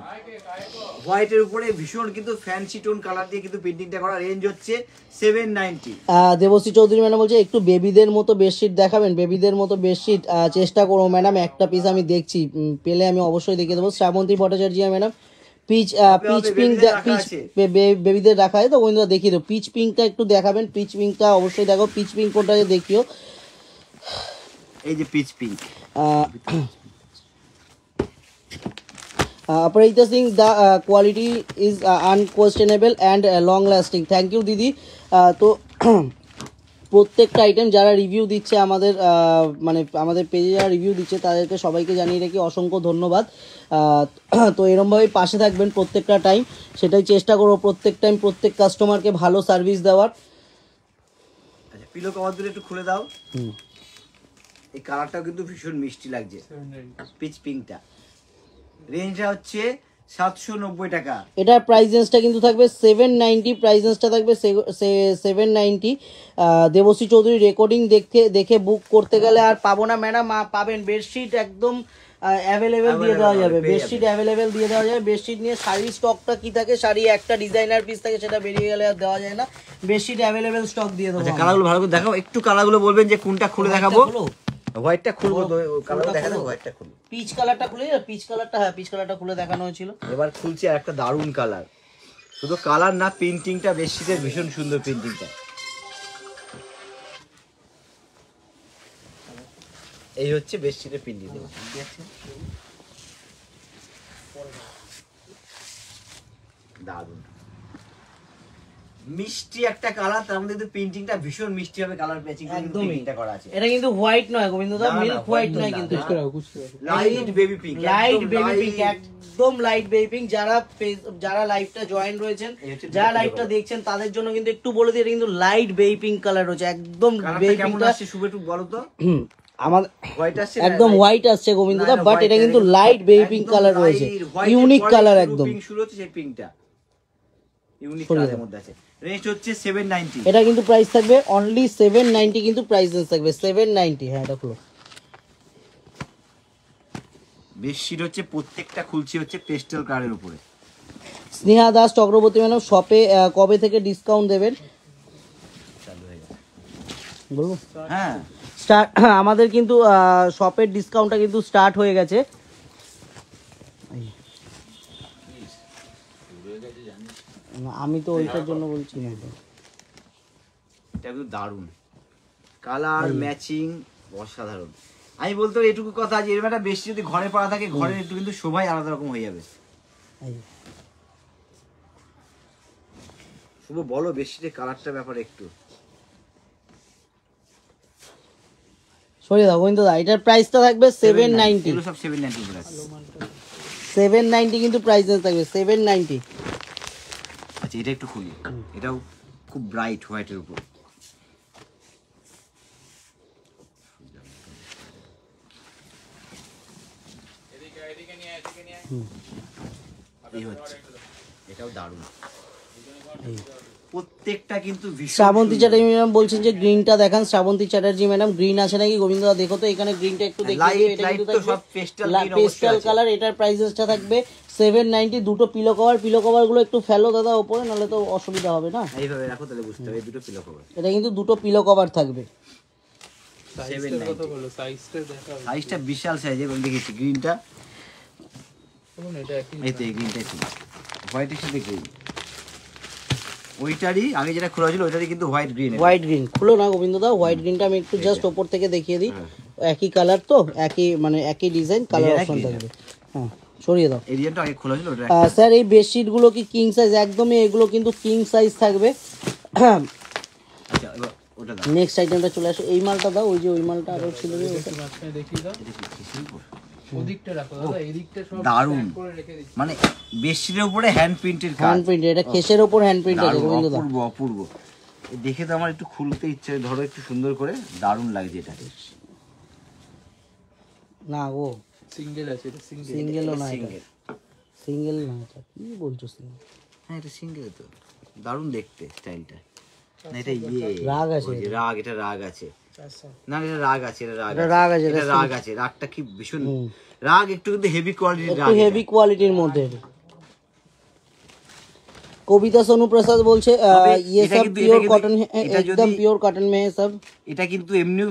হোয়াইটের উপরে ভীষণ কিন্তু ফ্যান্সি টোন কালার দিয়ে কিন্তু পেইন্টিংটা করা। রেঞ্জ হচ্ছে 790। দেবশ্রী চৌধুরী ম্যাডাম বলছে একটু বেবিদের মতো বেডশিট দেখাবেন, বেবিদের মতো বেডশিট চেষ্টা করবো ম্যাডাম, একটা পিস আমি দেখছি, পেলে আমি অবশ্যই দেখিয়ে দেবো। Shrabanti Bhattacharya madam peach pink বেবিদের রাখা হয় তো ওই দেখিয়ে দেবো। পিচ পিঙ্কটা একটু দেখাবেন, পিচ পিঙ্কটা অবশ্যই দেখো, পিচ পিঙ্ক কোনটা দেখিও। এই যে peach pink. Aparajita Singh the quality is unquestionable and long lasting. Thank you দিদি। তো প্রত্যেকটা আইটেম যারা রিভিউ দিচ্ছে আমাদের মানে আমাদের পেজে যারা রিভিউ দিচ্ছে তাদেরকে সবাইকে জানিয়ে রাখি অসংখ্য ধন্যবাদ। তো এরমভাবেই পাশে থাকবেন প্রত্যেকটা টাইম, সেটাই চেষ্টা করবো প্রত্যেক টাইম প্রত্যেক কাস্টমারকে ভালো সার্ভিস দেওয়ার। আচ্ছা পিলো কভার দুটো একটু খুলে দাও। এই কালারটাও কিন্তু ভীষণ মিষ্টি লাগছে, পিচ পিঙ্কটা। রেঞ্জটা হচ্ছে 790 টাকা। এটার প্রাইস রেঞ্জটা কিন্তু থাকবে 790, প্রাইস রেঞ্জটা থাকবে 790। দেবশ্রী চৌধুরী রেকর্ডিং দেখে বুক করতে গেলে আর পাবো না ম্যাডাম, পাবেন বেডশিট একদম অ্যাভেলেবেল দিয়ে দেওয়া যাবে, বেডশিট অ্যাভেলেবেল দিয়ে দেওয়া যাবে। বেডশিট নিয়ে শাড়ির স্টকটা কি থাকে, শাড়ি একটা ডিজাইনার পিস থাকে সেটা বেরিয়ে গেলে আর দেওয়া যায় না, বেডশিট অ্যাভেলেবেল স্টক দিয়ে দেবো। আচ্ছা কালারগুলো ভালো করে দেখাও, একটু কালারগুলো বলবেন যে কোনটা খুলে দেখাবো। হোয়াইটটা খুলবো, কালার দেখা দাও, হোয়াইটটা খুলবো। পিচ কালারটা খুলে, পিচ কালারটা হ্যাঁ পিচ কালারটা খুলে দেখানো হয়েছিল। এবার খুলছি আর একটা দারুণ কালার, শুধু কালার না পেইন্টিংটা বেডশিটের ভীষণ সুন্দর পেইন্টিংটা। এই হচ্ছে বেডশিটের পেইন্টিং, দারুণ মিষ্টি একটা কালার, তার মধ্যে কিন্তু পেইন্টিংটা ভীষণ মিষ্টি হবে, কালার ম্যাচিং একদমই পেইন্টিংটা করা আছে। এটা কিন্তু হোয়াইট নয় গোবিন্দদা, মিল্ক হোয়াইট নয় কিন্তু, light baby pink, light baby pink, একদম লাইট বেবি পিঙ্ক। যারা লাইভটা জয়েন রয়েছেন, যারা লাইভটা দেখছেন তাদের জন্য কিন্তু একটু বলে দিই, এটা কিন্তু লাইট বেবি পিঙ্ক কালার রয়েছে, একদম বেবি পিঙ্কটা। শুভ একটু বলো তো। আমাদের হোয়াইট আসছে, একদম হোয়াইট আসছে গোবিন্দদা, বাট এটা কিন্তু লাইট বেবি পিঙ্ক কালার রয়েছে, ইউনিক কালার একদম। পিঙ্ক শুরু হচ্ছে সেই পিঙ্কটা ইউনিক কালারের মধ্যে আছে। রেঞ্জ হচ্ছে 790। এটা কিন্তু প্রাইস থাকবে অনলি 790, কিন্তু প্রাইস রেঞ্জ থাকবে 790। হ্যাঁ এটা খুলো। বেডশিট হচ্ছে প্রত্যেকটা খুলছি হচ্ছে পেস্টেল কালারের উপরে। স্নেহা দাস চক্রবর্তী ম্যাডাম শপে কবে থেকে ডিসকাউন্ট দেবেন বলবো? হ্যাঁ স্টার্ট, আমাদের কিন্তু শপের ডিসকাউন্টটা কিন্তু স্টার্ট হয়ে গেছে। আমি তো ওইটার জন্য বলছি না। এটা কিন্তু দারুণ কালার ম্যাচিং অসাধারণ। আমি বলতে পারি এটুকু কথা যে এরকম একটা বেশি যদি ঘরে পাওয়া থাকে ঘরের একটু কিন্তু শোভাই আলাদা রকম হয়ে যাবে। শুভ বলো বেশিটা কালারটা ব্যাপারে একটু। সরিয়ে দাও গোবিন্দ দা, এটার প্রাইসটা থাকবে 790। এগুলো সব 790 করে আছে। 790 কিন্তু প্রাইস থাকবে 790। আচ্ছা এটা একটু খুলি, এটাও খুব ব্রাইট হোয়াইটের উপর। এই হচ্ছে, এটাও দারুণ। প্রত্যেকটা কিন্তু ভীষণ শ্রাবন্তী সুন্দর। চ্যাটার্জি ম্যাডাম বলছেন যে গ্রিনটা দেখান। শ্রাবন্তী চ্যাটার্জি ম্যাডাম গ্রিন আছে নাকি গোবিন্দ দা দেখো তো, এখানে গ্রিনটা একটু দেখিয়ে Light, দিও। এটা light কিন্তু তো সব pastel green অবশ্যই পেস্টাল আছে। কালার। এটার প্রাইসটা থাকবে 790। দুটো পিলো কভার গুলো একটু ফেলো দাদা উপরে, নাহলে তো অসুবিধা হবে না। এইভাবে রাখো তাহলে বুঝতে হবে। এই দুটো পিলো কভার এটা কিন্তু দুটো পিলো কভার থাকবে। সাইজটা কত বলো, সাইজটা দেখাও। সাইজটা বিশাল সাইজ এবং দেখেছি গ্রিনটা, বলুন এটা একই এই তো এই গ্রিনটা ছিল হোয়াইটের সাথে গ্রিন। ওইটারই আগে যেটা খোলা ছিল ওইটারই কিন্তু হোয়াইট গ্রিন। হোয়াইট গ্রিন খুলো না গোবিন্দ দা, হোয়াইট গ্রিনটা আমি একটু জাস্ট ওপর থেকে দেখিয়ে দিই। একই কালার তো, একই মানে একই ডিজাইন, কালার Design অপশন একই। থাকবে। হ্যাঁ সরিয়ে দাও। এরিয়াটা আগে খোলা ছিল ওটা। স্যার এই বেডশিট গুলো কি কিং সাইজ? একদমই এগুলো কিন্তু কিং সাইজ থাকবে। আচ্ছা এবার ওটা দাও। নেক্সট আইটেমটা চলে আসো। এই মালটা দাও, ওই যে ওই মালটা আরো ছিল যে ওটা। একটু মাঝখানে দেখিয়ে দাও। এটা কি কিসের উপর? ওদিকটা রাখো দাদা, এদিকটা সব দারুণ। stack করে রেখে দিচ্ছি। মানে বেডশিটের উপরে হ্যান্ড প্রিন্টের কাজ। হ্যান্ড প্রিন্ট, এটা কেসের ওপর হ্যান্ড প্রিন্ট আছে দারুণ, গোবিন্দ দা। অপূর্ব অপূর্ব। এই দেখে তো আমার একটু খুলতে ইচ্ছে, ধরো একটু সুন্দর করে, দারুণ লাগছে এটা। না গো সিঙ্গেল আছে, এটা সিঙ্গেল। সিঙ্গেলও না, এটা সিঙ্গেল। সিঙ্গেল না, এটা কি বলছো সিঙ্গেল? হ্যাঁ এটা সিঙ্গেল তো, দারুণ দেখতে স্টাইলটা। না এটা ইয়ে রাগ আছে ওই যে রাগ, এটা রাগ আছে। আচ্ছা না এটা রাগ আছে, এটা রাগ এটা আছে, রাগ আছে, এটা এটা রাগ আছে। রাগটা কি ভীষণ রাগ, একটু কিন্তু হেভি কোয়ালিটির একটু রাগ। হেভি কোয়ালিটির মধ্যে। কবিতা সোনু প্রসাদ বলছে ये এটা सब কিন্তু- प्योर এটা কিন্তু- कॉटन है, এটা एकदम যদি- प्योर कॉटन में है सब। এটা কিন্তু এমনি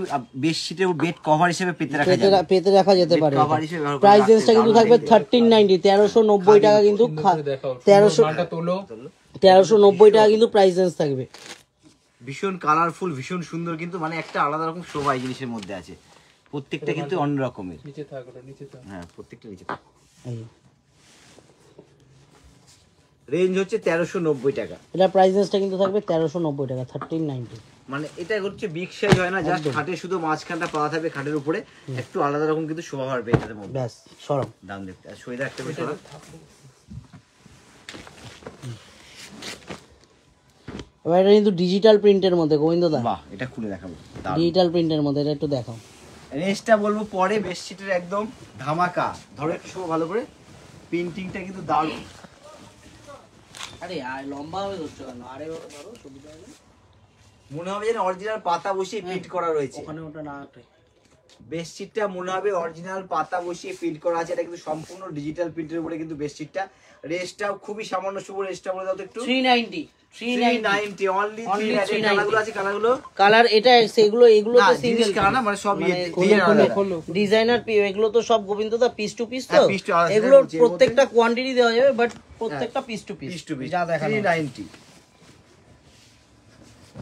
বেডশিটের বেড কভার হিসেবে পেতে রাখা যাবে। পেতে রাখা যেতে Bed পারে। cover হিসেবে ব্যবহার করে প্রাইস রাখতে রেঞ্জটা কিন্তু দারুণ থাকবে লাগবে। 1390, 1390 টাকা কিন্তু। দেখাও 1300 মালটা তোলো। 1390 টাকা কিন্তু প্রাইস রেঞ্জ থাকবে। ভীষণ কালারফুল, ভীষণ সুন্দর, কিন্তু মানে একটা আলাদা রকম শোভা এই জিনিসের মধ্যে আছে। প্রত্যেকটা কিন্তু অন্য রকমের। নিচে থাক, ওটা নিচে থাক। হ্যাঁ প্রত্যেকটা নিচে। এই। রেঞ্জ হচ্ছে 1390 টাকা। এটা প্রাইস রেঞ্জটা কিন্তু থাকবে 1390 টাকা, 1390। মানে এটা হচ্ছে বিগ সাইজ হয় না, জাস্ট খাটের শুধু মাঝখানটা পাওয়া থাকবে, খাটের উপরে একটু আলাদা রকম কিন্তু শোভা হবে এটার মধ্যে। ব্যাস সরম। দাম দেখতে আর সইদা একটা বেশ ভালো। এবার এটা কিন্তু ডিজিটাল প্রিন্টের মধ্যে গোবিন্দ দা, বাহ এটা খুলে দেখাবো, দারুণ। ডিজিটাল প্রিন্টের মধ্যে, এটা একটু দেখাও। রেঞ্জটা বলবো পরে, বেডশিটের একদম ধামাকা। ধরো একটু শোভা ভালো করে, প্রিন্টিংটা কিন্তু দারুণ। আরে আর লম্বা হবে ধরছো কেন? আরে ধরো সুবিধা হবে, মনে হবে যেন অরিজিনাল পাতা বসিয়ে প্রিন্ট করা রয়েছে। ওখানে ওটা না ওঠে। বেডশিটটা মনে হবে অরিজিনাল পাতা বসিয়ে প্রিন্ট করা আছে। এটা কিন্তু সম্পূর্ণ ডিজিটাল প্রিন্টের উপরে কিন্তু বেডশিটটা। রেঞ্জটাও খুবই সামান্য। শুভ রেঞ্জটা বলে দাও তো একটু। 390 390 অনলি। Only 390 কালারগুলো আছে, কালারগুলো কালার। এটা সেগুলো এগুলো না তো জিনিস সিঙ্গেল কালার না, মানে সব ইয়ে ডিজাইনার। এগুলো তো সব গোবিন্দ দা পিস টু পিস তো। হ্যাঁ, piece to piece, এগুলোর যে প্রত্যেকটা কোয়ান্টিটি দেওয়া যাবে, বাট প্রত্যেকটা piece to piece piece to piece যা দেখানো 390।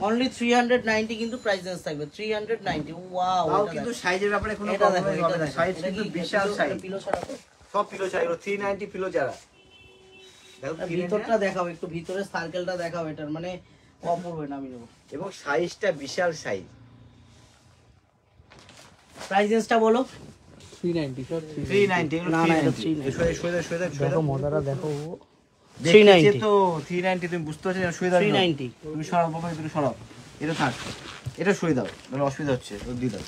অনলি 390 কিন্তু প্রাইস রেঞ্জ থাকবে 390। ওয়াও, তাও কিন্তু সাইজের ব্যাপারে কোনো এটা দেখো, প্রবলেম হবে না। সাইজ কিন্তু বিশাল সাইজ। পিলো ছাড়া তো। সব পিলো চাই, 390 পিলো যারা। দেখো আর ভিতরটা দেখাও একটু, ভিতরের সার্কেলটা দেখাও। এটার মানে অপূর্ব নামি দেবো। এবং সাইজটা বিশাল সাইজ। প্রাইস রেঞ্জটা বলো। 390 সব 390 এগুলো না, না, এটা 390। শুয়ে দেখো মজাটা দেখো। 390 তো 390 তুমি বুঝতে পারছো না? শুয়ে দাও 390 তুমি সরাও বাবা, তুমি সরাও। এটা থাক, এটা শুয়ে দাও, নাহলে অসুবিধা হচ্ছে। ও দিয়ে দাও।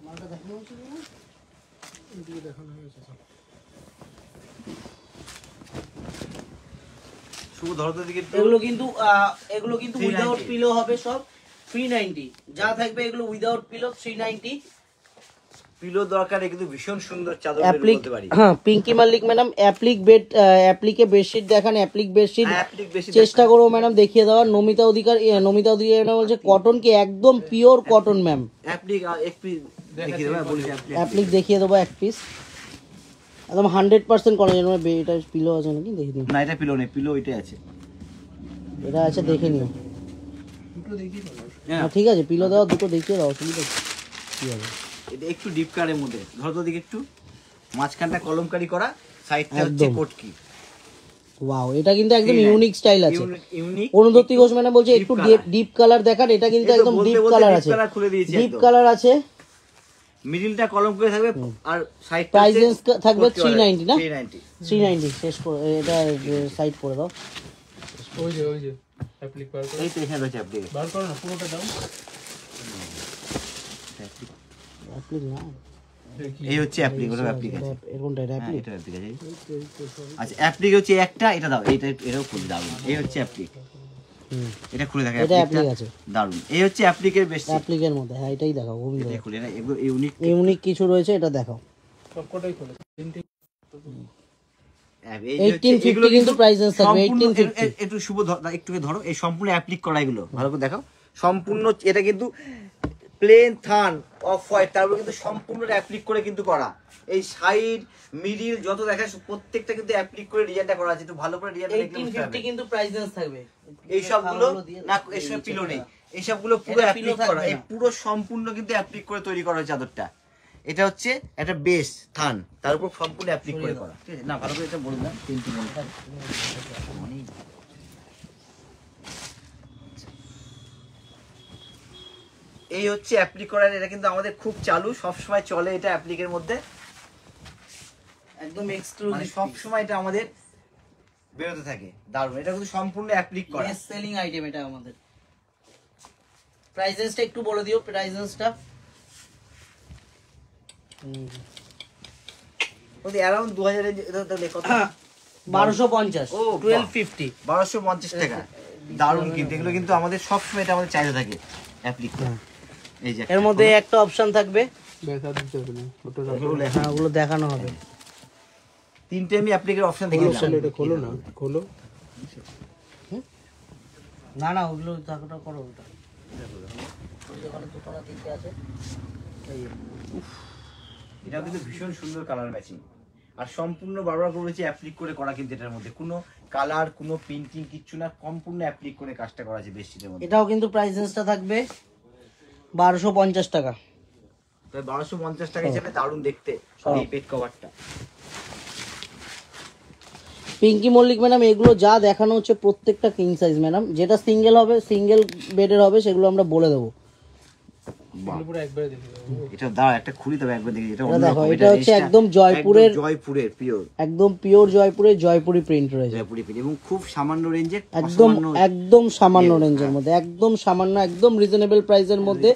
মালটা দেখানো হচ্ছে না? এদিকে দেখানো হয়েছে সব। শুধু ধরো তো দিকে একটু। এগুলো কিন্তু 390 উইদাউট পিলো হবে সব 390। যা থাকবে এগুলো উইদাউট পিলো 390। পিলো দরকার, কিন্তু ভীষণ সুন্দর চাদর অ্যাপ্লিক, বলতে পারি। হ্যাঁ Pinki Mallick madam applique bed, অ্যাপ্লিকে বেডশিট দেখান। অ্যাপ্লিক বেডশিট অ্যাপ্লিক বেশি চেষ্টা করবো ম্যাডাম দেখিয়ে দেওয়ার। নমিতা অধিকার ম্যাডাম বলছে কটন কি একদম পিওর কটন ম্যাম। অ্যাপ্লিক এক পিস দেখিয়ে দেবো, বলি অ্যাপ্লিক। অ্যাপ্লিক দেখিয়ে দেবো এক পিস, একদম 100% কটন। এটা পিলো আছে নাকি দেখি দিন। না এটা পিলো নেই, পিলো ওইটাই আছে। এটা আছে দেখে নিও। দুটো দেখিয়ে দাও। হ্যাঁ ঠিক আছে, পিলো দাও, দুটো দেখিয়ে দাও, অসুবিধা কি হবে। এটা একটু ডিপ কারের মধ্যে ধরো তো দিকে একটু, মাঝখানটা কলমকারি করা, সাইডটা হচ্ছে একদম। কোটকি। ওয়াও, এটা কিন্তু একদম Three ইউনিক স্টাইল আছে। ইউনিক। অনুদত্তি ঘোষ মানে বলছে একটু colour। ডিপ কালার দেখান, এটা কিন্তু এই তো একদম বলতে ডিপ বলতে কালার deep আছে, colour খুলে দিয়েছি ডিপ একদম। কালার আছে। মিডিলটা কলম করে থাকবে আর সাইডটা প্রাইস রেঞ্জ থাকবে 390 না? 390। 390 শেষ করে এটা সাইড করে দাও। ওই যে অ্যাপ্লিক বার করো। এই তো এখানে রয়েছে আপনি। বার করো না, পুরোটা দাও। অ্যাপ্লিক না, এই হচ্ছে অ্যাপ্লিক, ওটা অ্যাপ্লিক আছে। এরকমটা এটা হ্যাঁ, অ্যাপ্লিক। এটা অ্যাপ্লিক আছে। আচ্ছা অ্যাপ্লিক হচ্ছে একটা, এটা দাও, এটাও খুলে দারুন। এই হচ্ছে অ্যাপ্লিক, এটা খুলে দেখা এটা অ্যাপ্লিক আছে, দারুন। এই হচ্ছে অ্যাপ্লিকের বেশি, অ্যাপ্লিকের মধ্যে। হ্যাঁ, এটাই দেখাও গোবিন্দ। এটা খুলে না, এগুলো ইউনিক। ইউনিক কিছু রয়েছে, এটা দেখাও। সবকটাই খোলো। তিনটে 1850 কিন্তু প্রাইস রেঞ্জ থাকবে 1850। একটু শুভ একটু ধরো, এই সম্পূর্ণ অ্যাপ্লিক করা এগুলো ভালো করে দেখাও। সম্পূর্ণ এটা কিন্তু প্লেন থান অফ হোয়াইট, তারপর কিন্তু সম্পূর্ণ অ্যাপ্লিক করে কিন্তু করা। এই সাইড মিডিল যত দেখা প্রত্যেকটা কিন্তু অ্যাপ্লিক করে ডিজাইনটা করা আছে। একটু ভালো করে ডিজাইনটা দেখলে বুঝতে পারবে। 1850 কিন্তু প্রাইস রেঞ্জ থাকবে। এই সবগুলো না, এর সঙ্গে পিলো নেই, এই সবগুলো পুরো এটা অ্যাপ্লিক pillow করা, থাকবে এই না। পুরো সম্পূর্ণ কিন্তু অ্যাপ্লিক করে তৈরি করা হয়েছে চাদরটা। এটা হচ্ছে একটা বেস থান, তার উপর সম্পূর্ণ অ্যাপ্লিক করে করা, ঠিক আছে? না ভালো করে এটা বলুন না, তিনটি মনে এই হচ্ছে অ্যাপ্লিক করার। এটা কিন্তু আমাদের খুব চালু, সব সময় চলে এটা অ্যাপ্লিকের মধ্যে, একদম মানে এক্সক্লুসিভ, সব সময় এটা আমাদের বেরোতে থাকে। দারুণ, এটা কিন্তু সম্পূর্ণ অ্যাপ্লিক করা। বেস্ট সেলিং আইটেম এটা আমাদের। প্রাইস রেঞ্জটা একটু বলে দিও, প্রাইস রেঞ্জটা। ওই অ্যারাউন্ড 2000 এর এটা তাহলে কত? 1250, ও, 1250। 1250 টাকা। দারুণ কিন্তু এগুলো কিন্তু আমাদের সব সময় এটা আমাদের চাহিদা থাকে অ্যাপ্লিক। এই যে এর মধ্যে একটা অপশন থাকবে, ব্যথা দিতে হবে না, ওটা রাখো। ওগুলো লেখা। হ্যাঁ ওগুলো দেখানো হবে। তিনটে আমি অ্যাপ্লিকের অপশন দেখে খোলো, দিলাম। এটা খোলো না, খোলো। না না, ওগুলো দেখাটা করো, ওটা ওখানে দুটো তিনটে আছে। এটা কিন্তু ভীষণ সুন্দর কালার ম্যাচিং, আর সম্পূর্ণ বারবার করেছি অ্যাপ্লিক করে করা, কিন্তু এটার মধ্যে কোনো কালার কোনো প্রিন্টিং কিচ্ছু না, সম্পূর্ণ অ্যাপ্লিক করে কাজটা করা আছে বেশির মধ্যে। এটাও কিন্তু প্রাইস রেঞ্জটা থাকবে 1250 টাকা। তবে 1250 টাকা হিসেবে দারুণ দেখতে এই বেড কভারটা। পিঙ্কি মল্লিক ম্যাডাম, এগুলো যা দেখানো হচ্ছে প্রত্যেকটা কিং সাইজ ম্যাডাম। যেটা সিঙ্গেল হবে, সিঙ্গেল বেডের হবে, সেগুলো আমরা বলে দেবো। এগুলো পুরো একবারে দেখে দাও। এটা দাঁড়া একটা খুলি, তবে একবার দেখি। এটা এটা অন্য দেখো, রকম, এটা হচ্ছে জিনিসটা একদম জয়পুরের, জয়পুরের পিওর, একদম পিওর জয়পুরের জয়পুরি প্রিন্ট রয়েছে। জয়পুরি প্রিন্ট, এবং খুব সামান্য রেঞ্জে, একদম একদম সামান্য রেঞ্জের মধ্যে, একদম সামান্য, একদম রিজনেবল প্রাইসের মধ্যে।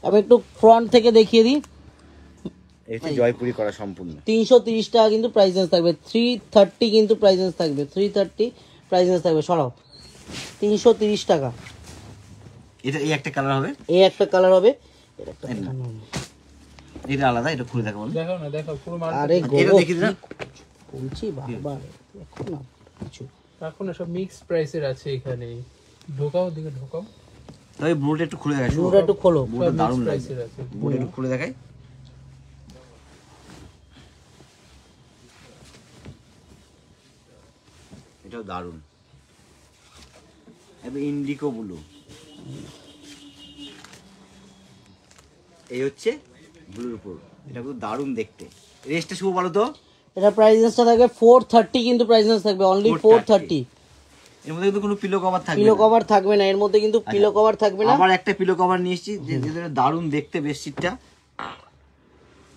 আমি একটু ফ্রন্ট থেকে দেখিয়ে দিই। এটা জয়পুরি করা সম্পূর্ণ। 330 টাকা কিন্তু প্রাইস রেঞ্জ থাকবে, 330 কিন্তু প্রাইস রেঞ্জ থাকবে, 330 প্রাইস রেঞ্জ থাকবে। সরাও, 330 টাকা। এটা এই একটা কালার হবে, এই একটা কালার হবে, এর একটা দেখানো হবে। এটা আলাদা, এটা খুলে দেখাবো। দেখাও না, দেখাও পুরো মাল। আরে এটা গোবো, দেখি না, বলছি বারবার, এখন না কিছু। এখন না সব মিক্স প্রাইসের আছে এখানে। ঢোকাও, দিকে ঢোকাও। তবে ব্লুটা একটু খুলে দেখাই, ব্লুটা একটু খোলো। ব্লুটা সব দারুণ মিক্স লাগছে। প্রাইসের আছে। ব্লুটা একটু খুলে দেখাই। এটাও দারুণ, একদম ইন্ডিকো ব্লু। এই হচ্ছে ব্লুর উপর, এটা খুব দারুণ দেখতে। রেস্টটা শুভ বলো তো? এটা প্রাইস রেঞ্জটা থাকবে 430 কিন্তু প্রাইস রেঞ্জ থাকবে, অনলি 430। এর মধ্যে কিন্তু কোনো পিলো কভার থাকবে পিলো না। কভার থাকবে না এর মধ্যে, কিন্তু পিলো কভার থাকবে না। আবার একটা পিলো কভার নিয়ে এসেছি, যেটা দারুণ দেখতে বেডশিটটা।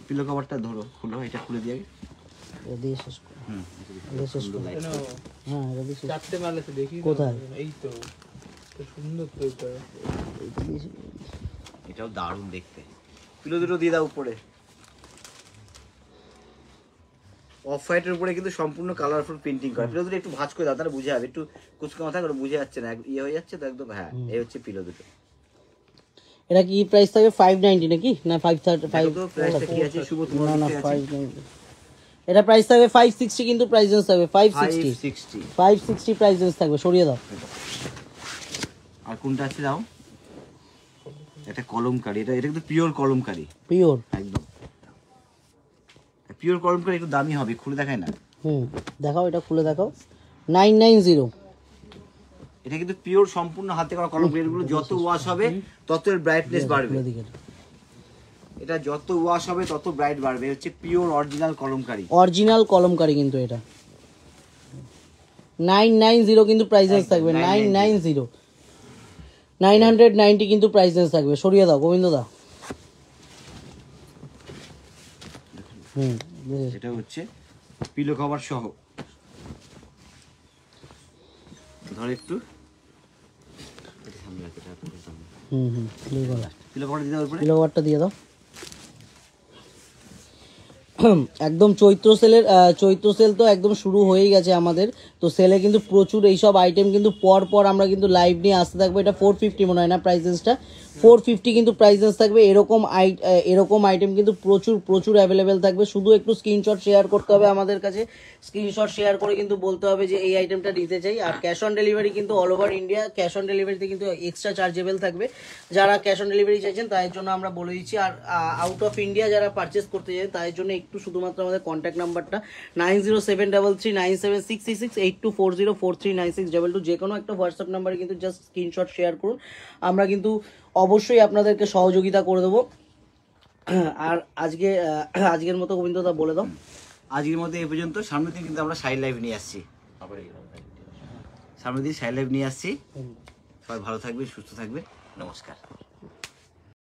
পিলো কভারটা ধরো, খুলো, এটা খুলে দিয়ে আগে। এটা দিয়ে শেষ করো। হুম, এটা শেষ করো। কেন? হ্যাঁ, এটা দিয়ে শেষ করো। চারটে মাল আছে, দেখি। কোথায়? এই তো। তো সুন্দর তো এটা। এইটা দিয়ে শেষ- এটাও দারুণ দেখতে। পিলো দুটো দিয়ে দাও উপরে। অফ হোয়াইটের উপরে কিন্তু সম্পূর্ণ কালারফুল প্রিন্টিং করা। পিলো দুটো একটু ভাঁজ করে দাও, তাহলে বুঝে যাবে। একটু কুচকা মাথা করে বুঝে যাচ্ছে না, ইয়ে হয়ে যাচ্ছে তো একদম। হ্যাঁ, এই হচ্ছে পিলো দুটো। এটা কি প্রাইস থাকবে 590 নাকি না 535? দেখো তো প্রাইসটা কি আছে শুভ, তোমার না না কাছে আছে? 590। এটা প্রাইস থাকবে 560 কিন্তু প্রাইস রেঞ্জ থাকবে 560। 560। 560 প্রাইস রেঞ্জ থাকবে, সরিয়ে দাও। আর কোনটা আছে দাও? এটা কলমকারি, এটা এটা কিন্তু পিওর কলমকারি, পিওর। একদম পিওর কলমকারি। একটু দামি হবে, খুলে দেখায় না। দেখাও, এটা খুলে দেখাও। 990। এটা কিন্তু পিওর সম্পূর্ণ হাতে করা কলমকারী। এগুলো যত ওয়াশ হবে তত এর ব্রাইটনেস বাড়বে, এটা যত ওয়াশ হবে তত ব্রাইট বাড়বে। হচ্ছে pure original Kalamkari, original Kalamkari কিন্তু এটা 990 কিন্তু প্রাইস রেঞ্জ থাকবে, 990 990 কিন্তু প্রাইস রেঞ্জ থাকবে। সরিয়ে দাও গোবিন্দ দা। এটা হচ্ছে পিলো কভার সহ। ধর একটু পিলো কভার দিতে হবে, পিলো কভারটা দিয়ে দাও। একদম চৈত্র সেল তো একদম শুরু হয়েই গেছে আমাদের। তো সেলে কিন্তু প্রচুর এইসব আইটেম কিন্তু পর আমরা কিন্তু লাইভ নিয়ে আসতে থাকবো। এটা 450 মনে হয় না প্রাইস রেঞ্জটা, 450 কিন্তু প্রাইস রেঞ্জ থাকবে। এরকম আইটেম কিন্তু প্রচুর অ্যাভেলেবেল থাকবে। শুধু একটু স্ক্রিনশট শেয়ার করতে হবে আমাদের কাছে, স্ক্রিনশট শেয়ার করে কিন্তু বলতে হবে যে এই আইটেমটা নিতে চাই। আর ক্যাশ অন ডেলিভারি কিন্তু all over India, cash on ডেলিভারিতে কিন্তু এক্সট্রা চার্জেবল থাকবে। যারা ক্যাশ অন ডেলিভারি চাইছেন তাদের জন্য আমরা বলে দিচ্ছি। আর আউট অফ ইন্ডিয়া যারা পারচেস করতে চাই তাদের জন্য একটু শুধুমাত্র আমাদের কন্ট্যাক্ট নাম্বারটা 90733636 8240439622 যে কোনো একটা হোয়াটসঅ্যাপ নাম্বারে কিন্তু জাস্ট স্ক্রিনশট শেয়ার করুন। আমরা কিন্তু অবশ্যই আপনাদেরকে সহযোগিতা করে দেবো। আর আজকের মতো গোবিন্দদা বলে দাও। আজকের মধ্যে এই পর্যন্ত। সামনের দিন কিন্তু আমরা সাইড লাইভ নিয়ে আসছি, সামনের দিন সাইড লাইভ নিয়ে আসছি। সবাই ভালো থাকবে, সুস্থ থাকবে, নমস্কার।